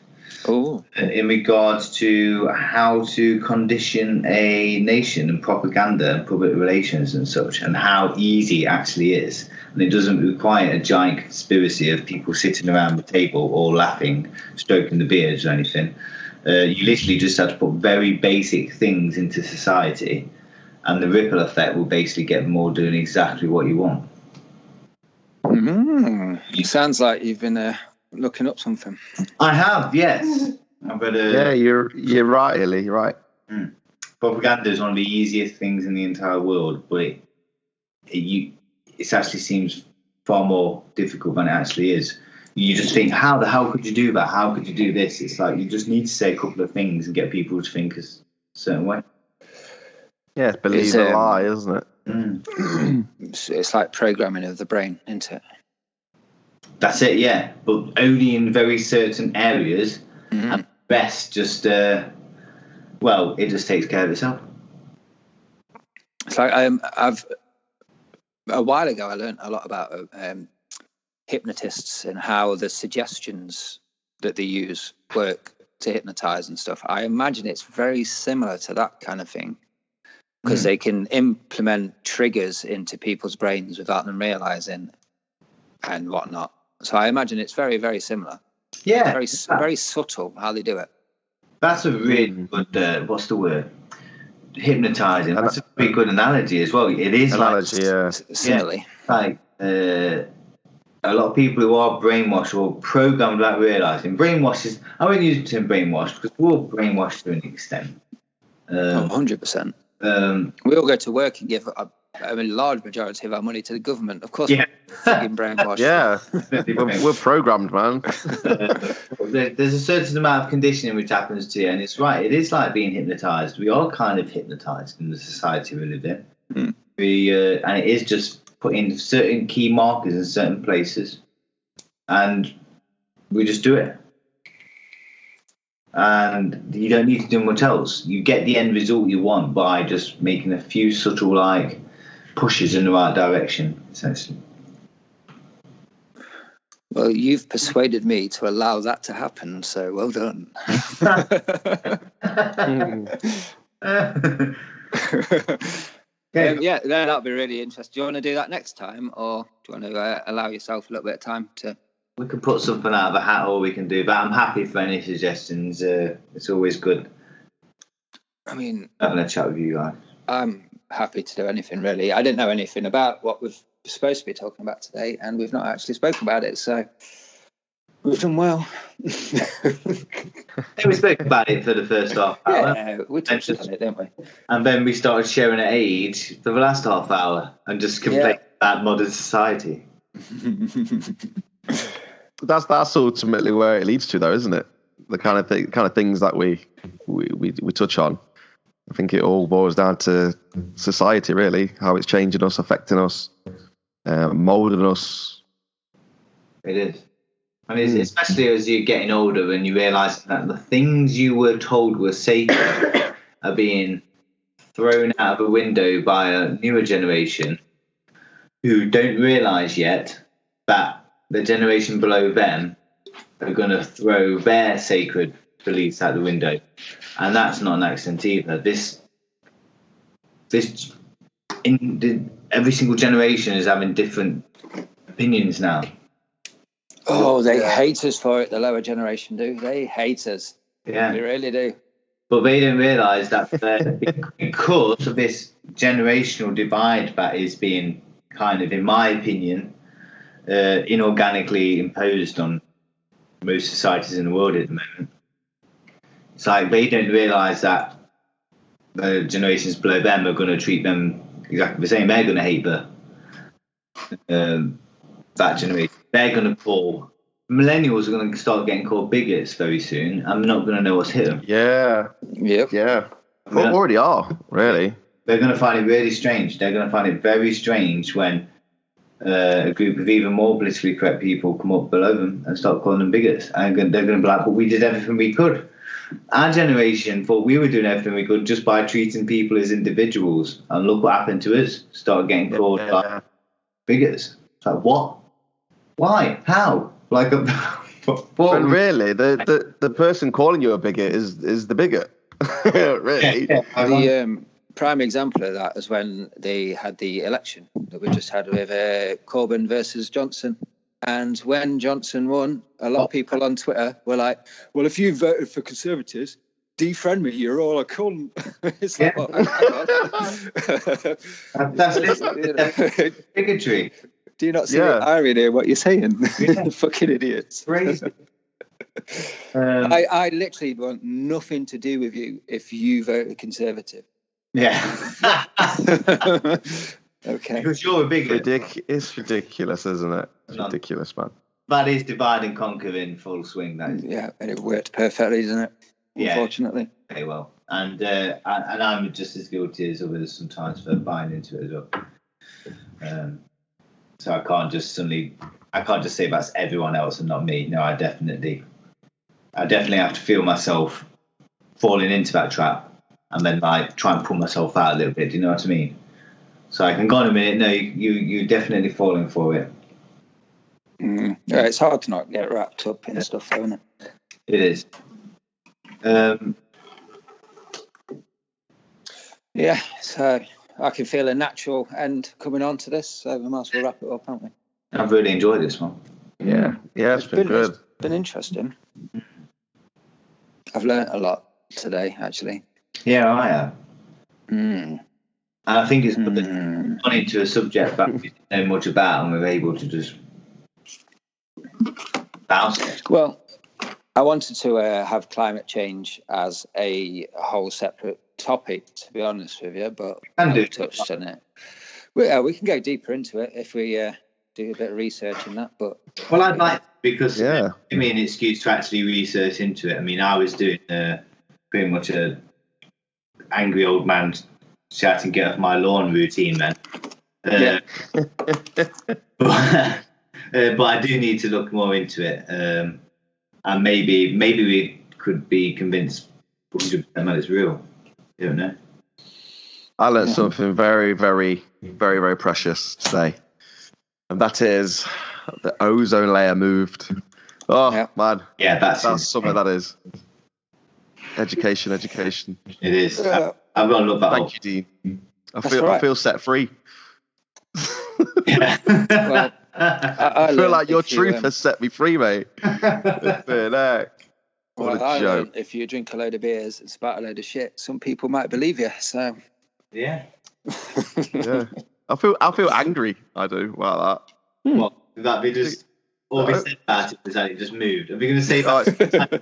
Oh. In regards to how to condition a nation and propaganda and public relations and such, and how easy it actually is. And it doesn't require a giant conspiracy of people sitting around the table all laughing, stroking the beards or anything. You literally just have to put very basic things into society, and the ripple effect will basically get them all doing exactly what you want. It sounds like you've been looking up something. I have, yes. I've read yeah, you're right, Hilly. You're right. Propaganda is one of the easiest things in the entire world, but it actually seems far more difficult than it actually is. You just think, how the hell could you do that? How could you do this? It's like you just need to say a couple of things and get people to think a certain way. Yeah, believe a lie, isn't it? It's like programming of the brain, isn't it? That's it, yeah. But only in very certain areas, and the rest just, it just takes care of itself. It's like a while ago I learned a lot about hypnotists and how the suggestions that they use work to hypnotize and stuff. I imagine it's very similar to that kind of thing, because they can implement triggers into people's brains without them realizing and whatnot. So I imagine it's very, very similar. Yeah. Very, very subtle how they do it. That's a really good, what's the word? Hypnotizing. That's a pretty good analogy as well. It is analogy, simile. Like a lot of people who are brainwashed or programmed without realizing. Brainwashed I won't use the term brainwashed because we're all brainwashed to an extent. 100%. We all go to work and give a large majority of our money to the government. Of course, we're brainwashed. Yeah, we're programmed, man. There's a certain amount of conditioning which happens to you, and it's right. It is like being hypnotized. We are kind of hypnotized in the society we live in. And it is just putting certain key markers in certain places, and we just do it. And you don't need to do much else. You get the end result you want by just making a few subtle pushes in the right direction, essentially. Well, you've persuaded me to allow that to happen, so well done. Yeah, that'll be really interesting. Do you want to do that next time, or do you want to allow yourself a little bit of time to? We can put something out of a hat, or we can do. But I'm happy for any suggestions. It's always good. I mean, having a chat with you guys. I'm happy to do anything really. I didn't know anything about what we're supposed to be talking about today, and we've not actually spoken about it, so we've done well. We spoke about it for the first half hour. Yeah, we touched on it, didn't we? And then we started sharing an age for the last half hour and just complained about modern society. That's ultimately where it leads to, though, isn't it? The kind of things that we touch on. I think it all boils down to society, really, how it's changing us, affecting us, molding us. It is. I mean, especially as you're getting older and you realise that the things you were told were sacred are being thrown out of a window by a newer generation who don't realise yet that the generation below them are going to throw their sacred beliefs out the window. And that's not an accident either. Every single generation is having different opinions now. Oh, they hate us for it. The lower generation do. They hate us. Yeah, they really do. But they don't realise that because of this generational divide that is being kind of, in my opinion, inorganically imposed on most societies in the world at the moment. It's like they don't realise that the generations below them are going to treat them exactly the same. They're going to hate that generation. They're going to call millennials are going to start getting called bigots very soon. I'm not going to know what's hit them. Yeah. Yep. Yeah. Well, already are, really. They're going to find it really strange. They're going to find it very strange when a group of even more politically correct people come up below them and start calling them bigots. And they're going to be like, but we did everything we could. Our generation thought we were doing everything we could just by treating people as individuals. And look what happened to us. Started getting called like bigots. It's like, what? Why? How? Like, and really, the person calling you a bigot is the bigot. Really. Yeah. The prime example of that is when they had the election that we just had with Corbyn versus Johnson. And when Johnson won, a lot of people on Twitter were like, well, if you voted for Conservatives, defriend me, you're all a cunt. It's like, well, that's bigotry. Do you not see the irony in what you're saying? Fucking idiots. Crazy. I literally want nothing to do with you if you voted Conservative. Yeah. Okay. Because you're a bigot. It's ridiculous, isn't it? It's ridiculous, man. That is divide and conquer in full swing. That is. Yeah, and it worked perfectly, doesn't it? Yeah. Unfortunately. Very well. And I'm just as guilty as others sometimes for buying into it as well. So I can't just say that's everyone else and not me. No, I definitely have to feel myself falling into that trap and then like try and pull myself out a little bit. Do you know what I mean? So I can go on a minute. No, you're definitely falling for it. Yeah, it's hard to not get wrapped up in stuff, though, isn't it? It is. Yeah, so I can feel a natural end coming on to this, so we might as well wrap it up, haven't we? I've really enjoyed this one. Yeah, it's been good. It's been interesting. I've learnt a lot today, actually. Yeah, I have. And I think it's good that we've gone into a subject that we don't know much about and we're able to just bounce it. Well, I wanted to have climate change as a whole separate topic, to be honest with you, but we touched on it. We can go deeper into it if we do a bit of research in that. But well, I'd like, because give me an excuse to actually research into it. I mean, I was doing pretty much a angry old man shouting "get off my lawn" routine then. But I do need to look more into it, and maybe we could be convinced 100% that it's real. I don't know. I learned something very, very, very, very precious today, and that is The ozone layer moved. Oh, Yeah. man. Yeah, that's Something that is. Education. it is. I've got to look that Thank up. you, Dean. I right. feel set free. Yeah. Well, I feel learned like your if you, truth has set me free, mate. Flipping heck. What I a joke. learned if you drink a load of beers and spout a load of shit, some people might believe you. So Yeah. Yeah. I feel angry, I do, about that. Well, would that be just all we said about it was that it just moved? Are we going to say about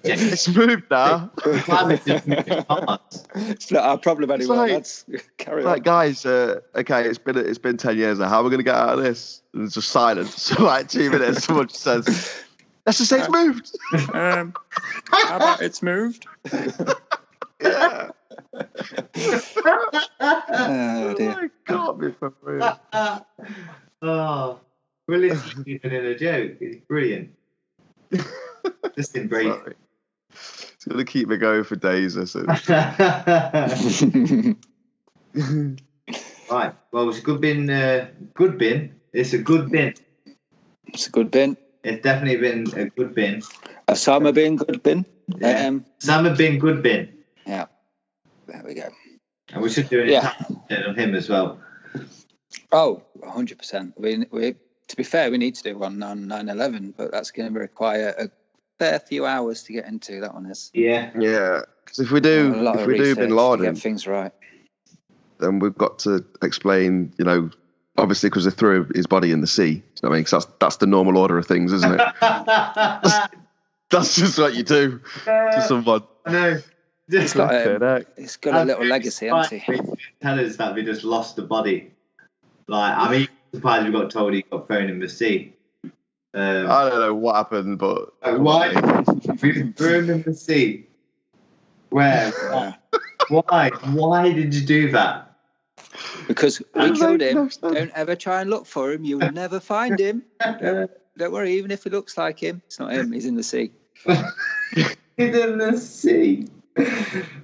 It's moved now. climate just moved fast? it's not our problem anymore. like- Lads. Carry Like, on. guys, okay, it's been 10 years now. How are we going to get out of this? And it's just silence. So, like, 2 minutes, someone just says, let's just say it's moved. How about it's moved? Yeah. Oh dear. Oh, God, me for real. Oh, brilliant keeping in a joke. It's brilliant. Just embrace Sorry. It's going to keep me going for days, this is. Right. Well, it's a good bin. Good bin. It's a good bin. It's a good bin. It's definitely been a good bin. A summer bin, good bin. Yeah. Summer bin, good bin. Yeah. There we go. And we should do an interview on him as well. Oh, 100%. We to be fair, we need to do one on 9/11, but that's going to require a fair few hours to get into. That one is. Yeah. Yeah. Because if we do Bin Laden, get things right. then we've got to explain, obviously because they threw his body in the sea. You know what I mean? 'Cause that's the normal order of things, isn't it? That's just what you do to someone. I know. It's got a little legacy, hasn't he? Tell us that we just lost the body. Like, I mean, surprised we got told he got thrown in the sea. I don't know what happened, but why? We threw him in the sea. Where? Why? Why did you do that? Because we killed him. Don't ever try and look for him. You will never find him. Don't worry, even if he looks like him, it's not him. He's in the sea. He's in the sea.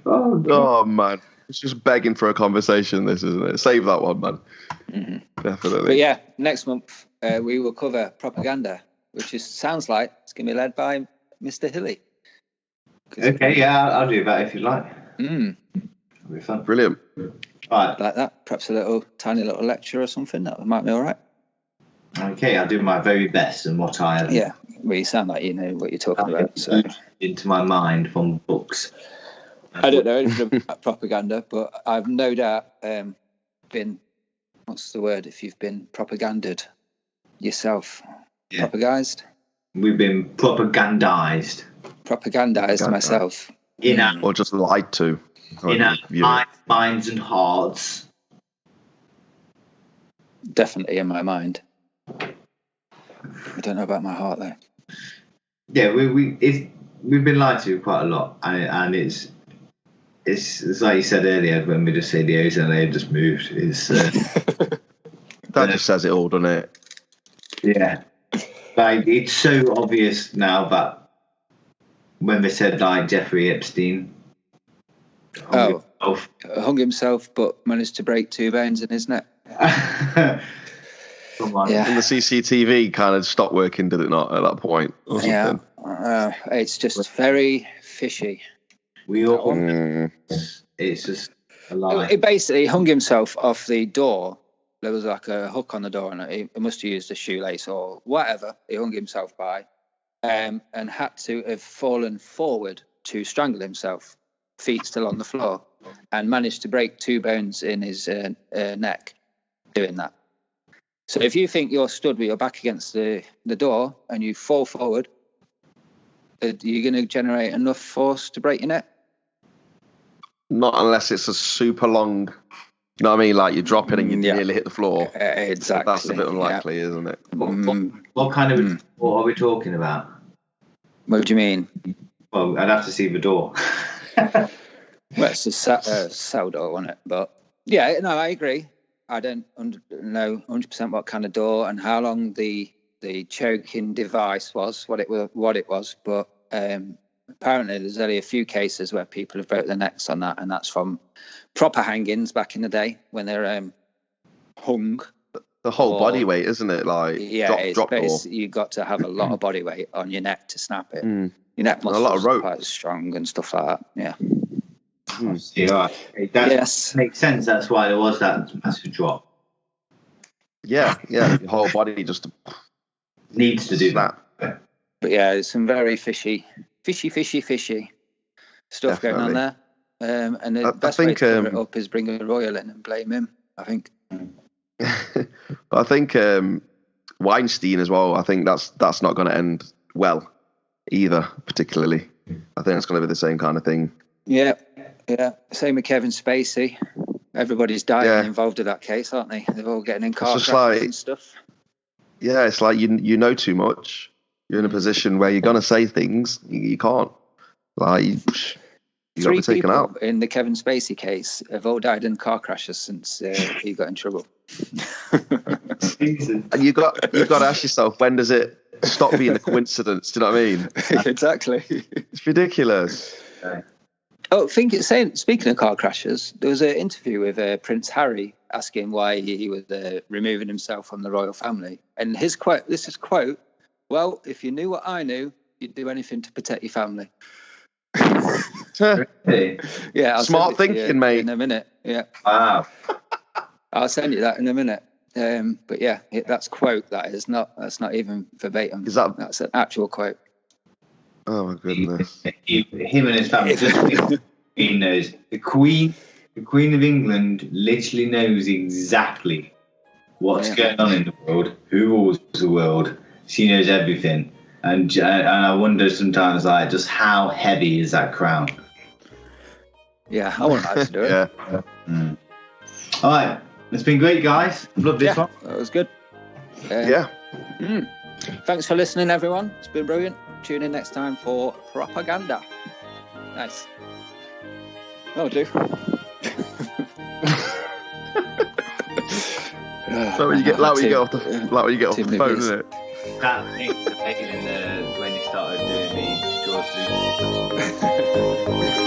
Oh, God. Oh man, it's just begging for a conversation. This, isn't it? Save that one, man. Mm-hmm. Definitely. But yeah, next month we will cover propaganda, which sounds like it's going to be led by Mr. Hilly. Okay, yeah, I'll do that if you like. It'll be fun. Brilliant. Right. Like that, perhaps a tiny little lecture or something. That might be all right. Okay, I'll do my very best and what I Yeah, well, you sound like you know what you're talking about. So into my mind from books. I don't know anything about propaganda, but I've no doubt been, what's the word, if you've been propagandized yourself? Yeah. Propagandized? We've been propagandized. Propagandized myself. Or just lied to. In our minds and hearts. Definitely in my mind. I don't know about my heart though. Yeah, we've been lied to quite a lot, and it's like you said earlier when we just say the ozone layer just moved. It's that just says it all, doesn't it? Yeah, like it's so obvious now that when they said like Jeffrey Epstein hung himself, but managed to break 2 bones in his neck. Come on. Yeah. And the CCTV kind of stopped working, did it not, at that point? Or something? Yeah, it's just very fishy. We all. It's just a lie. He basically hung himself off the door. There was like a hook on the door, and he must have used a shoelace or whatever. He hung himself by, and had to have fallen forward to strangle himself, feet still on the floor, and managed to break 2 bones in his neck doing that. So if you think you're stood with your back against the door and you fall forward, are you going to generate enough force to break your neck? Not unless it's a super long, you know what I mean? Like you're dropping and you nearly hit the floor. Exactly. That's a bit unlikely, isn't it? What kind of what are we talking about? What do you mean? Well, I'd have to see the door. Well, it's a cell door, wasn't it? But yeah, no, I agree. I don't know 100% what kind of door and how long the choking device was, what it was. But apparently, there's only a few cases where people have broke their necks on that, and that's from proper hangings back in the day when they're hung. the whole Or- body weight, isn't it? Like drop door. You got to have a lot of body weight on your neck to snap it. Mm. Your neck And a lot muscles of are rope. quite strong and stuff like that. Yeah. Yeah, that Yes. makes sense. That's why there was that massive drop. Yeah, your whole body just Needs to do snap. that. But yeah, there's some very fishy stuff going on there. And the best way think, to cover it up is bring a royal in and blame him, I think. I think Weinstein as well. I think that's not going to end well either, particularly. I think it's going to be the same kind of thing. Yeah. Same with Kevin Spacey. Everybody's dying Yeah. involved in that case, aren't they? They're all getting in car just crashes like- and stuff. Yeah, it's like you know too much. You're in a position where you're going to say things you can't. Like you got to Three be taken people out. in the Kevin Spacey case have all died in car crashes since he got in trouble. And you got to ask yourself, when does it stop being a coincidence? Do you know what I mean? Exactly. It's ridiculous. Oh, speaking of car crashes, there was an interview with Prince Harry asking why he was removing himself from the royal family. And his quote, well, if you knew what I knew, you'd do anything to protect your family. Really? Yeah, I'll Smart send it to thinking, you mate. in a minute. Yeah, Wow. I'll send you that in a minute. But yeah, that's quote. That's not even verbatim. That's an actual quote. Oh my goodness. Him and his family. He knows. The Queen of England literally knows exactly what's going on in the world, who rules the world. She knows everything. And I wonder sometimes, like, just how heavy is that crown? Yeah, I wouldn't like to do it. Yeah. All right. It's been great, guys. I've loved this one. That was good. Yeah. Thanks for listening, everyone. It's been brilliant. Tune in next time for Propaganda. Nice. That'll do. Like when you get off the phone, isn't it? That thing when you started doing the George Lucas.